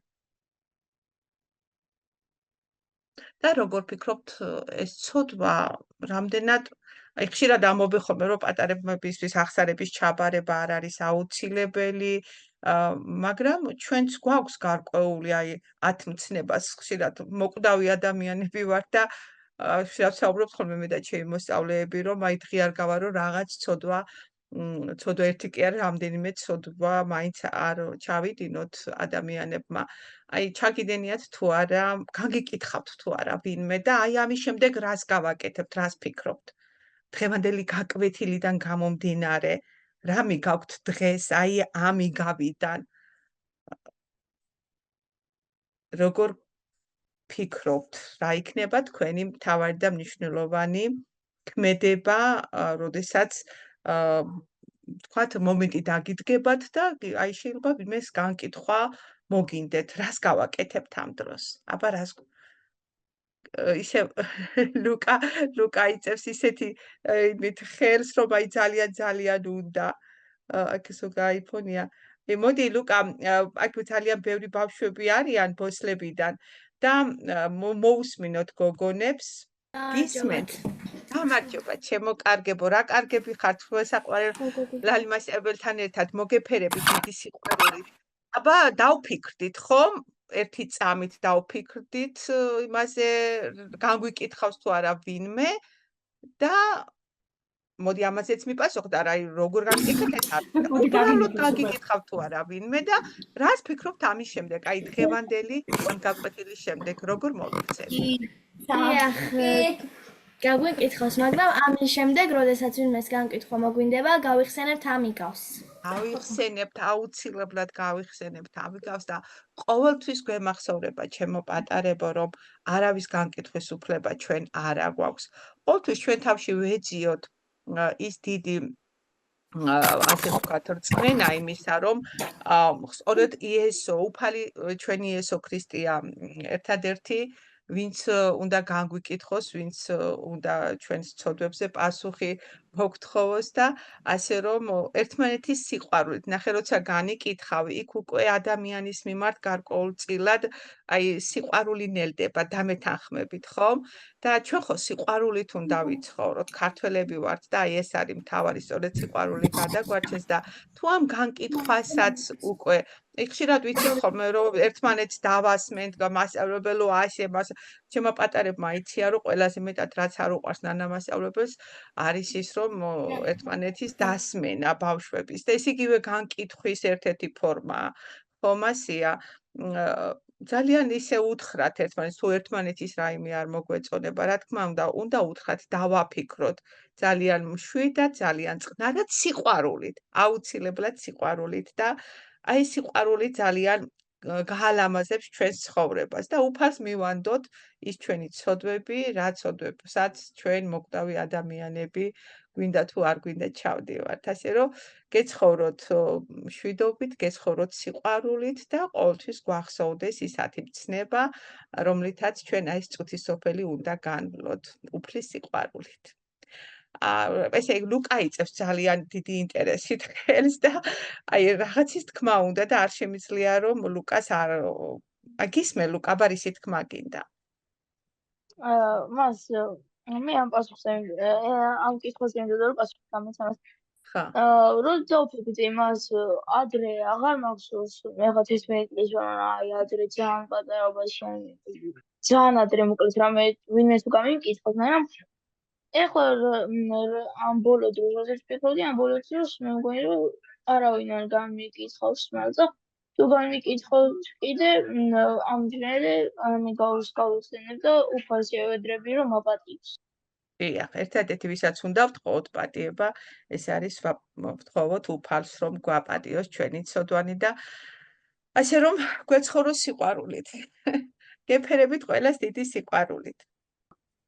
S4: და როგორ ფიქრობთ, ეს ცოდვა რამდენად აი ხშირად ამბობენ ხოლმე, რომ პატარებისთვის ახსარების ჩაბარება არ არის აუცილებელი, მაგრამ ჩვენც გვაქვს გარკვეული აი 10 მცნებას ხშირად მოკვდავი ადამიანები ვართ და ხშირად საუბრობთ ხოლმე მე და ჩემი მოსწავლეები, რომ აი დღე არ გავა რომ რაღაც ცოდვა ერთი კი არა, რამდენიმე ცოდვა მაინც არ ჩავიდინოთ ადამიანებმა. აი ჩაგიდენიათ თუ არა, გაგიკითხავთ თუ არა ვინმე და აი ამის შემდეგ რას გავაკეთებთ, რას ფიქრობთ? დღევანდელი გაკვეთილიდან გამომდინარე, რა მიგაქვთ დღეს, აი ამიგავიდან? როგორ ფიქრობთ, რა იქნება თქვენი მთავარი და მნიშვნელოვანი ქმედება, როდესაც თქვათ მომენტი დაგიდგებათ და აი შეიძლება ვინმეს განკითხვა მოგინდეთ, რას გავაკეთებთ ამ დროს? აბა რას ისე ლუკა იწევს ისეთი იმით ხელს, რომ აი ძალიან უნდა. აქ ისო გაიფონია. მოდი ლუკა, აქ ძალიან ბევრი ბავშვები არიან ბოსლებიდან და მოусმინოთ გოგონებს. გისმენთ? გამარჯობა, ჩემო კარგებო, რა კარგები ხართ, საყვარელი მასწავლებელთან ერთად მოგეფერებით დიდი სიყვარულით. აბა დავფიქრდით, ხო? ერთი წამით დავფიქრდით იმაზე, განგვიკითხავს თუ არა ვინმე და მოდი ამაზეც მიპასუხოთ, არა, როგორ განკითხეთ არ. უბრალოდ გაგიკითხავთ თუ არა ვინმე და რას ფიქრობთ ამის შემდეგ, აი დღევანდელი ამ გაკვეთილის შემდეგ, როგორ მოვიქცეთ?
S8: დიახ, გაგვიკითხავს, მაგრამ ამის შემდეგ, როდესაც ვინმეს განკითხვა მოგვინდება, გავიხსენებთ ამიგავს.
S4: გავიხსენებთ, აუცილებლად გავიხსენებთ ამიგავს და ყოველთვის გვემახსოვრება ჩემო პატარებო, რომ არავის განკითხვის უფლება ჩვენ არ აგვაქვს. ყოველთვის ჩვენ თავში ვეძიოთ ის დიდი ასე ვთქვათ, რწმენა იმისა, რომ სწორედ იესო, უფალი ჩვენი იესო ქრისტეა ერთადერთი, ვინც უნდა განგვიკითხოს, ვინც უნდა ჩვენს ცოდვებზე პასუხი მოგთხოვოს და ასე რომ ერთმანეთის სიყვარულით, ნახე როცა განიკითხავ, იქ უკვე ადამიანის მიმართ გარკვეულწილად აი სიყვარული ნელდება დამეთანხმებით, ხომ? და ჩვენ ხო სიყვარულით უნდა ვიცხოვროთ, ქართველები ვართ და აი ეს არის მთავარი, სწორედ სიყვარული გადაგვარჩენს და თუ ამ განკითხვასაც უკვე ხშირად ვიცით ხოლმე, რომ ერთმანეთს დავასმენთ, მასწავლებელო ასე, ჩემო პატარებმა იციან, რომ ყველაზე მეტად რაც არ უყვარს ნანამასწავლებელს, არის ის, რომ ერთმანეთის დასმენა ბავშვების და ეს იგივე განკითხვის ერთ-ერთი ფორმაა. ხომ ასეა? ძალიან ისე უთხრათ ერთმანეთს, თუ ერთმანეთის რაიმე არ მოგვეწონება, რა თქმა უნდა უთხრათ, დავაფიქროთ ძალიან მშვიდად, ძალიან წყნარად, სიყვარულით, აუცილებლად სიყვარულით და აი სიყვარული ძალიან გაალამაზებს ჩვენს ცხოვრებას და უფალს მივანდოთ ის ჩვენი ცოდვები, რა ცოდვებსაც ჩვენ მოკვდავი ადამიანები გვინდა თუ არ გვინდა ჩავდივართ. ასე რომ გეცხოვროთ მშვიდობით, გეცხოვროთ სიყვარულით და ყოველთვის გვახსოვდეს ის 10 მცნება, რომლითაც ჩვენ აი ეს წუთის სოფელი უნდა განვლოთ, უფლის სიყვარულით. ესე ლუკა იწევს ძალიან დიდი ინტერესით ხელს და აი რაღაცის თქმა უნდა და არ შემიძლია რომ ლუკას არ გისმენ ლუკა ბარისი თქმა გინდა.
S7: მას მე ამ პასუხს ამ კითხვას ემდოდა რომ პასუხი გამოცემას.
S4: ხა.
S7: როდი დავფიქრდი მას ადრე აღარ მახსოვს, მე ხა 11 წლის ვარ, აი ადრე ძალიან პატარობაში
S9: ძალიან ადრე მოკლედ რამე ვინმეს თუ გამიმკითხოთ, მაგრამ ეხლა ამ ბოლო დროს როდესაც ვფიქრობდი, ამ ბოლო დროს მე მგონი რომ არავინ არ გამიკითხავს, მაგრამ თუ გამიკითხოთ კიდე ამჯერადე მე გავხსენებ და უფალს შევედრები რომ აპატიოს.
S4: დიახ, ერთადერთი ვისაც უნდა ვთხოვოთ პატიება, ეს არის ვთხოვოთ უფალს რომ გვაპატიოს ჩვენი ცოდვანი და ასე რომ გვეცხოვროს სიყვარულით. გეფერებით ყველას დიდი სიყვარულით.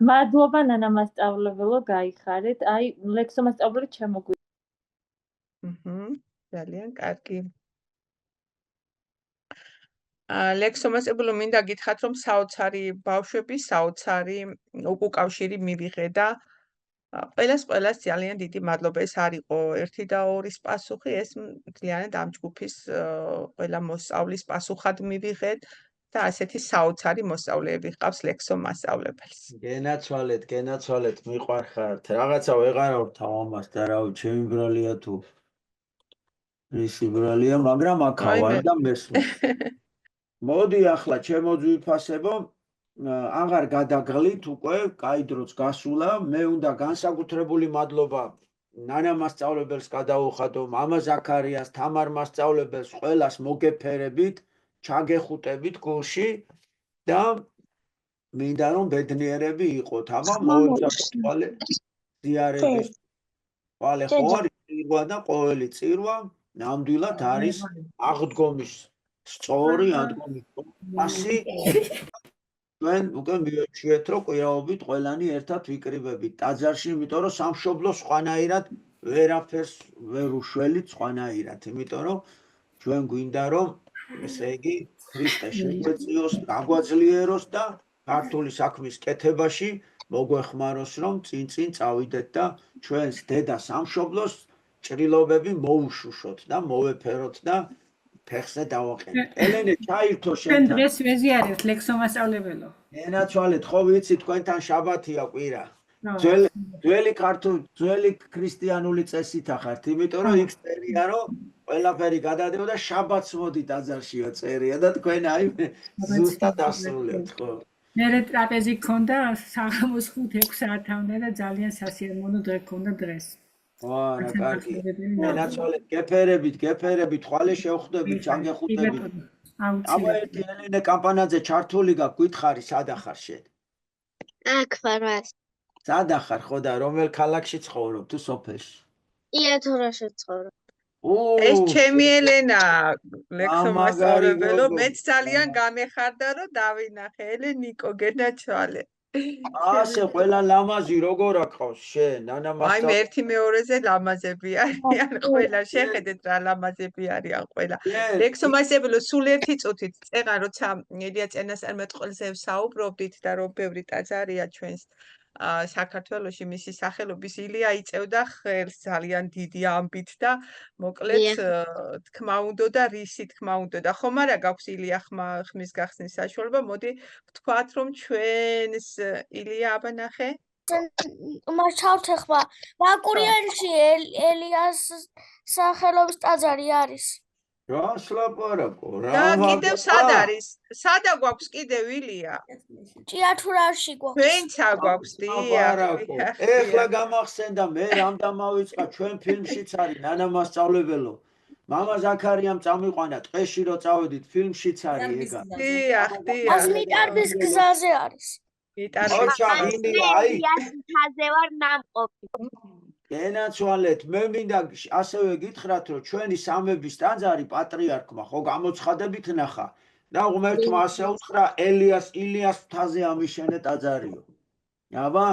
S5: მადლობა ნანა მასწავლებელო, გაიხარეთ. აი, ლექსო მასწავლებელი ჩემოგვი.
S4: ძალიან კარგი. ლექსო მასწავლებლო, მინდა გითხრათ, რომ საოცარი ბავშვები, საოცარი უკავშირი მივიღე და ყველას ძალიან დიდი მადლობა. ეს არ იყო 1 და 2-ის პასუხი, ეს მთლიანად ამ ჯგუფის ყველა მოსწავლის პასუხად მივიღეთ და ასეთი საოცარი მოსწავლეები ჰყავს ლექსო მასწავლებელს.
S1: გენაცვალეთ, მიყვარხართ. რაღაცა ვეღარავთ ამას და რავი, ჩემი ბრალია თუ ისი ბრალია, მაგრამ აქავარ და მესმის. მოდი ახლა ჩემო ძვირფასებო, აღარ გადაგღლით უკვე, კაი დროც გასულა. მე უნდა განსაკუთრებული მადლობა ნანა მასწავლებელს გადაუხადო, მამა ზაქარიას, თამარ მასწავლებელს, ყველას მოგეფერებით, ჩაგეხუტებით გულში და მინდა რომ ბედნიერები იყოთ. აბა მოუწევთ თვალე ზიარების თვალე ხო არის წირვა და ყოველი წირვა ნამდვილად არის აღდგომის სწორი აღდგომის პასი. ჩვენ უკვე მივეჩვიეთ რომ კვირაობით ყველანი ერთად ვიკრიბებით ტაძარში, იმიტომ რომ სამშობლო სხვანაირად ვერაფერს ვერ უშველით სხვანაირად, იმიტომ რომ ჩვენ გვინდა რომ ესე იგი ქრისტე შეგვეწიოს, გაგვაძლიეროს და ქართული საქმის კეთებაში მოგვეხმაროს რომ წინ წავიდეთ და ჩვენს დედა სამშობლოს ჭრილობები მოუშუშოთ და მოვეფეროთ და ფეხზე დავაყენოთ. ელენე ჩაირთო
S10: ჩვენ
S1: შენთან.
S10: დღეს ვეზიარებთ ლექსო მასწავლებელო.
S1: ენაცვალეთ, ხო ვიცი თქვენთან შაბათია კვირა. ძველი ქრისტიანული წესით ახართ, იმიტომ რომ იქ წერია რომ ყველაფერი გადადეო და შაბათს მოდი ტაძარშიო წერია და თქვენ აი ზუსტად ასრულებთ, ხო?
S10: მერე ტრაპეზი გქონდა საღამოს 5-6 საათამდე და ძალიან სასიამოვნო დღე გქონდა დღეს.
S1: არა, კარგი. ენაცვალეთ, გეფერებით, თვალე შევხვდებით, ჩაგეხუტებით. აბა ერთი ელენე კამპანაძე ჩართული გაქვს, გითხარი, სად ახარ შენ?
S7: აქ ვარ.
S1: სად ახარ ხო და რომელ ქალაქში ცხოვრობ თუ სოფელში?
S7: იათურაში ცხოვრობ.
S4: ეს ჩემი ელენა, ლექსო მასწავლებელო, მეც ძალიან გამეხარდა რომ დავინახე. ელენიკო, გენაცვალე.
S1: ასე ყველა ლამაზი როგორ აკყავს შენ, ნანა
S4: აი
S1: მასწავლებელი.
S4: მე ერთი მეორეზე ლამაზები არიან ყველა, შეხედეთ რა ლამაზები არიან ყველა. ლექსო მასწავლებელო, სულ ერთი წუთით წეღან, როცა ილია წენასწარმეტყველზე ვსაუბრობდით და რომ ბევრი ტაძარია ჩვენს საქართველოში მისი სახელობის, ილია იწევდა ხელს ძალიან დიდი ამბით და მოკლედ თქმა უნდა და რისი თქმა უნდა და ხომ არა გაქვს ილია ხმის გახსნის საშუალება, მოდი ვთქვათ რომ ჩვენს ილია აბანახე
S6: მას ჩავთეხვა რა კურიერში ელიას სახელობის ტაძარი არის.
S1: რა სლაპარაკო, რა
S4: და კიდევ სად არის? სადა გვაქვს კიდევ ილია?
S6: ჭიათურაში გვაქვს.
S4: ჩვენცა გვაქვს
S1: სლაპარაკო. ეხლა გამახსენდა მე რამ დამავიწყა ჩვენ ფილმშიც არის ნანა მასწავლებელო. მამა ზაქარიამ წამიყვანა ტყეში რო წავედით ფილმშიც არის ეგა.
S4: დიახ.
S6: ას მიტარბის გზაზე არის.
S1: ოჩა მინია აი
S7: ხაზე ვარ ნამყოფი.
S1: გენაცვალეთ, მე მინდა ასევე გითხრათ რომ ჩვენი სამების ტაძარი პატრიარქმა ხო გამოცხადებით ნახა და ღმერთმა ასე უთხრა ილიას მთაზე ამიშენე ტაძარიო. აბა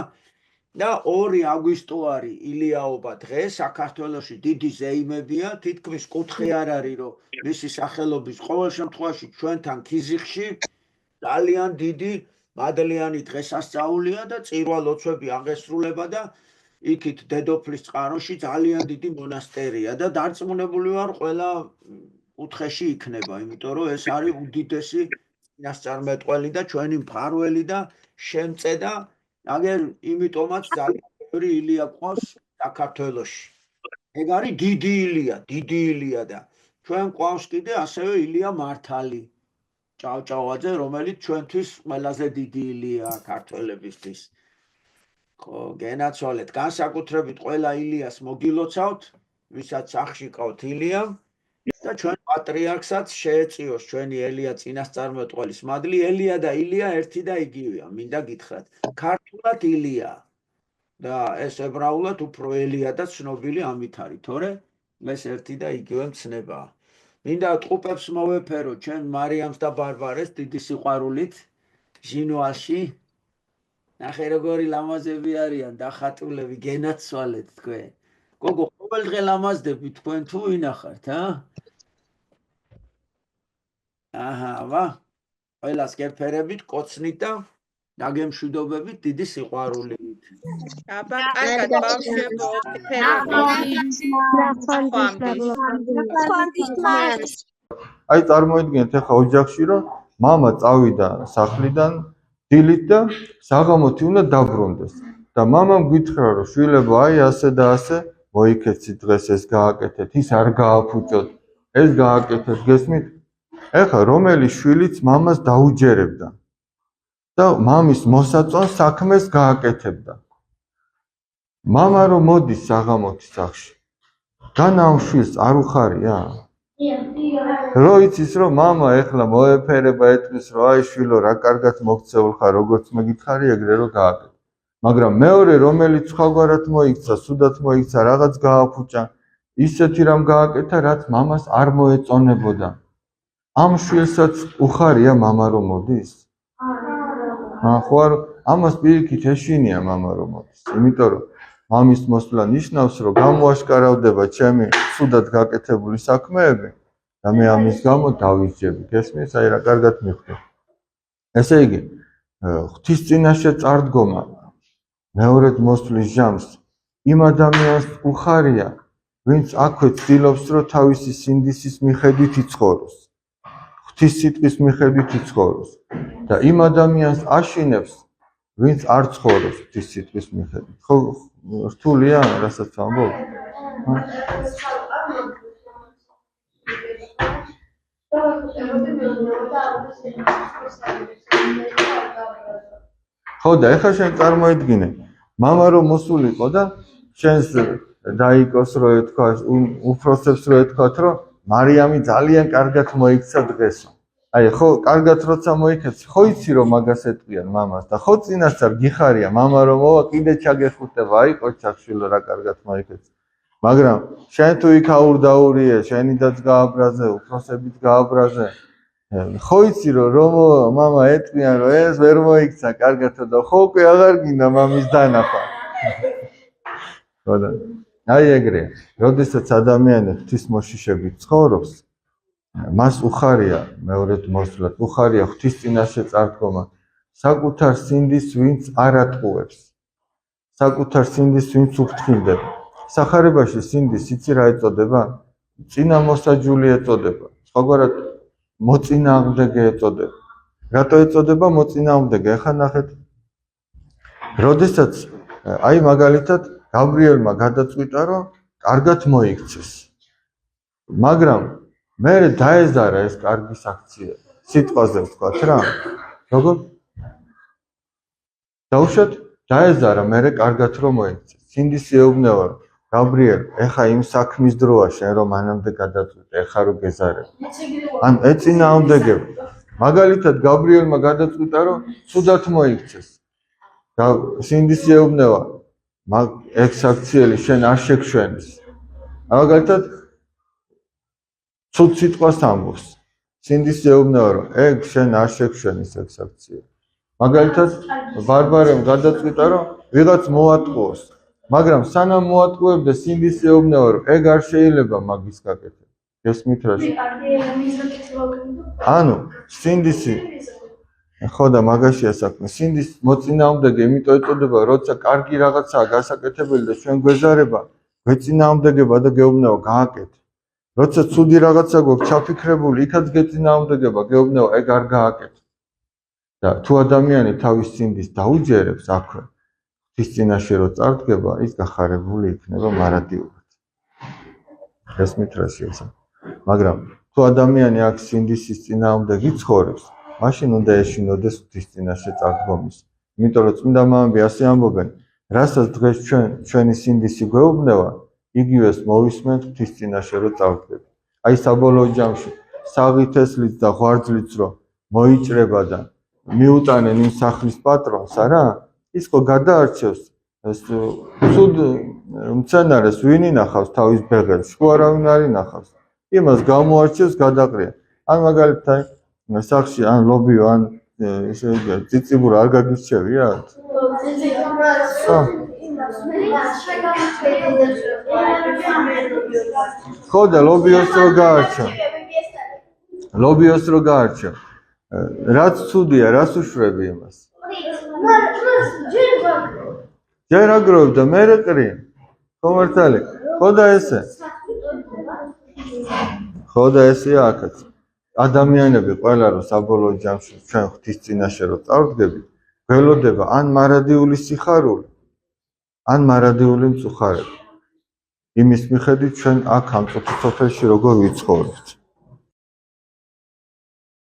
S1: და 2 აგვისტო არის ილიაობა დღე საქართველოში დიდი ზეიმებია, თითქმის კუთხე არ არის რომ მისი სახელობის ყოველ შემთხვევაში ჩვენთან ქიზიხში ძალიან დიდი მადლიანი დღესასწაულია და წირვა ლოცვები აღესრულება და იქით დედოფლის წყაროში ძალიან დიდი მონასტერია და დარწმუნებული ვარ ყველა კუთხეში იქნება, იმიტომ რომ ეს არის უდიდესი წინასწარმეტყველი და ჩვენი მფარველი და შემწე და აგერ იმიტომაც ძალიან ბევრი ილია ყავს საქართველოში. ეგ არის დიდი ილია და ჩვენ ყავს კიდე ასევე ილია მართალი. ჭავჭავაძე, რომელიც ჩვენთვის ყველაზე დიდი ილია ქართველებისთვის. ხო, გენაცვალეთ. განსაკუთრებით ყველა ილიას მოგილოცავთ, ვისაც სახში ყავთ ილიამ და ჩვენ პატრიარქსაც შეეწიოს ჩვენი ელია წინასწარმეტყველის მადლი. ელია და ილია ერთი და იგივეა, მინდა გითხრათ. ქართულად ილია და ეს ებრაულად უფრო ელია და ცნობილი ამით არის, თორე ეს ერთი და იგივე მცნებაა. მინდა ტყუპებს მოვეფერო ჩვენ მარიამს და ბარბარეს დიდი სიყვარულით ჟინვალში. ნახე როგორი ლამაზები არიან დახატულები, გენაცვალეთ თქვენ. გოგო, ყოველდღე ლამაზდები თქვენ თუ ვინახართ, ვა. ყველას გეფერებით, კოცნით და დაგემშვიდობებით დიდი სიყვარულით.
S4: აბა, კარგად ბავშვებო,
S11: აი წარმოიდგინეთ ახლა ოჯახში რომ მამა წავიდა სახლიდან დილით და საღამოთი უნდა დაბრუნდეს და მამამ გითხრა რომ შვილებო აი ასე და ასე მოიქეცით დღეს ეს გააკეთეთ, ის არ გააფუჭოთ, ეს გააკეთეთ, გესმით? ეხლა რომელი შვილიც მამას დაუჯერებდა და მამის მოსაწონს საქმეს გააკეთებდა. მამა რომ მოდის საღამოთი სახლში, განა ამ შვილს არ უხარია? რო იცის რომ მამა ეხლა მოეფერება ეტყვის რომ აი შვილო რა კარგად მოგცეულ ხარ, როგორც მეკითხარი ეგრე რომ გააკეთე. მაგრამ მეორე რომელიც სხვაგვარად მოიქცა, სუდად მოიქცა, რაღაც გააფუჭა, ისეთი რამ გააკეთა, რაც მამას არ მოეწონებოდა. ამ შვილსაც უხარია მამა რომ მოდის? ხო არ ამას პირიქით ეშინია მამა რომ მოდის, იმიტომ რომ მამის მოსვლა ნიშნავს რომ გამოაშკარავდება ჩემი სუდად გაკეთებული საქმეები და მე ამის გამო დავისჯები. გესმის? აი რა კარგად მიხვდი. ესე იგი, ღვთის წინაშე წარდგომა მეორედ მოსვლის ჟამს იმ ადამიანს უხარია, ვინც აქვე ცდილობს რომ თავისი სინდისის მიხედვით იცხოვროს, ღვთის სიტყვის მიხედვით იცხოვროს და იმ ადამიანს აშინებს, ვინც არ ცხოვრობს ღვთის სიტყვის მიხედვით. ხო რთულია რასაც ვამბობ? ხო და ეხლა შენ წარმოიდგინე, მამა რომ მოსულიყო და შენს დაიკოს რო ეთქვა, უფროსებს რო ეთქვათ, რომ მარიამი ძალიან კარგად მოიქცა დღესო. აი ხო, კარგად როცა მოიქეცი, ხო იცი რომ მაგას ეტყვიან მამას და ხო წინასწარ გიხარია, მამა რომ მოვა კიდე ჩაგეხუტება, აი ყოჩახშვილო რა კარგად მოიქეცი. მაგრამ შენ თუ იქ აურდაურიე, შენი დაც გააბრაზე, უფროსებით გააბრაზე. ხო იცი რომ მამა ეტყვიან რომ ეს ვერ მოიქცა კარგად და ხო უკვე აღარ გინდა მამის დანახვა. ხო და აი ეგრეა, როდესაც ადამიანი ღვთის მოშიშებით ცხოვრობს, მას უხარია მეორედ მოსვლად, უხარია ღვთის წინაშე წარდგომა, საკუთარ სინდის ვინც არ ატყუებს, საკუთარ სინდის ვინც უფრთხილდება. სახარებაში სინდის იცი რა ეწოდება? წინამოსაჯული ეწოდება, სხვაგვარად მოწინააღმდეგე ეწოდება. რატო ეწოდება მოწინააღმდეგე? ახლა ნახეთ, როდესაც აი მაგალითად გაბრიელმა გადაწყვიტა რომ კარგად მოიქცეს, მაგრამ მე დაეზარა ეს კარგი საქციელი, სიტყვაზე ვთქვათ რა, როგორ? დაუშვათ, დაეზარა მე კარგად რომ მოიქცეს. სინდისი ეუბნება რომ გაბრიელ, ეხა იმ საქმის დროა შენ რომ მანამდე გადაწყვიტე, ეხა რო გეზარებ. ან ეწინააღმდეგება. მაგალითად გაბრიელმა გადაწყვიტა რომ ცუდად მოიქცეს. სინდისი ეუბნება, ეგ საქციელი შენ არ შეგშვენის. მაგალითად ცუდ სიტყვას ამბობს. სინდისი ეუბნება რომ ეგ შენ არ შეგშვენის ეგ საქციელი. მაგალითად ბარბარემ გადაწყვიტა რომ ვიღაც მოატყუოს. მაგრამ სანამ მოატყუებდა სინდისი ეუბნება რომ ეგ არ შეიძლება მაგის გაკეთება. გესმით რა? ანუ სინდისი ხო და მაგაშია საქმე. სინდის მოწინააღმდეგე იმიტომ ეწოდება, როცა კარგი რაღაცაა გასაკეთებელი და ჩვენ გვეზარება, გვეწინააღმდეგება და გეუბნება გააკეთე. როცა ცუდი რაღაცა გვაქვს ჩაფიქრებული, იქაც გეწინააღმდეგება, გეუბნება ეგ არ გააკეთე. და თუ ადამიანი თავის სინდის დაუჯერებს აქვე, ღვთის წინაშე რო წარდგება, ის გახარებული იქნება მარადიულად. გესმით რა შეიძლება? მაგრამ თუ ადამიანი აქ სინდისის წინააღმდეგ იცხოვრებს, მაშინ უნდა ეშინოდეს ღვთის წინაშე წარდგომის. იმიტომ რომ წმინდა მამები ასე ამბობენ, რასაც დღეს ჩვენი სინდისი გვეუბნება, იგივეს მოვისმენთ ღვთის წინაშე რომ წავდგებით. აი საბოლოო ჯამში საღი თესლით და ღვარძლით რომ მოიჭრება და მიუტანენ იმ სახლის პატრონს, არა? ის ხო გადაარჩევს ცუდ მცენარეს, ვინ ინახავს თავის ბეღელს, ხო არავინ არ ინახავს. იმას გამოარჩევს, გადაყრია. ან მაგალითად სახში ან ლობიო, ან ესე იგი ციციბურა არ გაგირჩევია? ხო და ლობიოს რო გაარჩევ. ლობიოს რო გაარჩევ. რაც ცუდია, რას უშვები იმას? ჯერ აგროვებ და მერე ყრი. ხო მართალი? ხო და ესე. ხო და ესეა აქაც. ადამიანები ყველა რომ საბოლოო ჯამში ჩვენ ღვთის წინაშე რომ წავდგებით, გველოდება ან მარადიული სიხარული, ან მარადიული მწუხარება. იმის მიხედვით ჩვენ აქ ამ სოფელში როგორ ვიცხოვრებთ.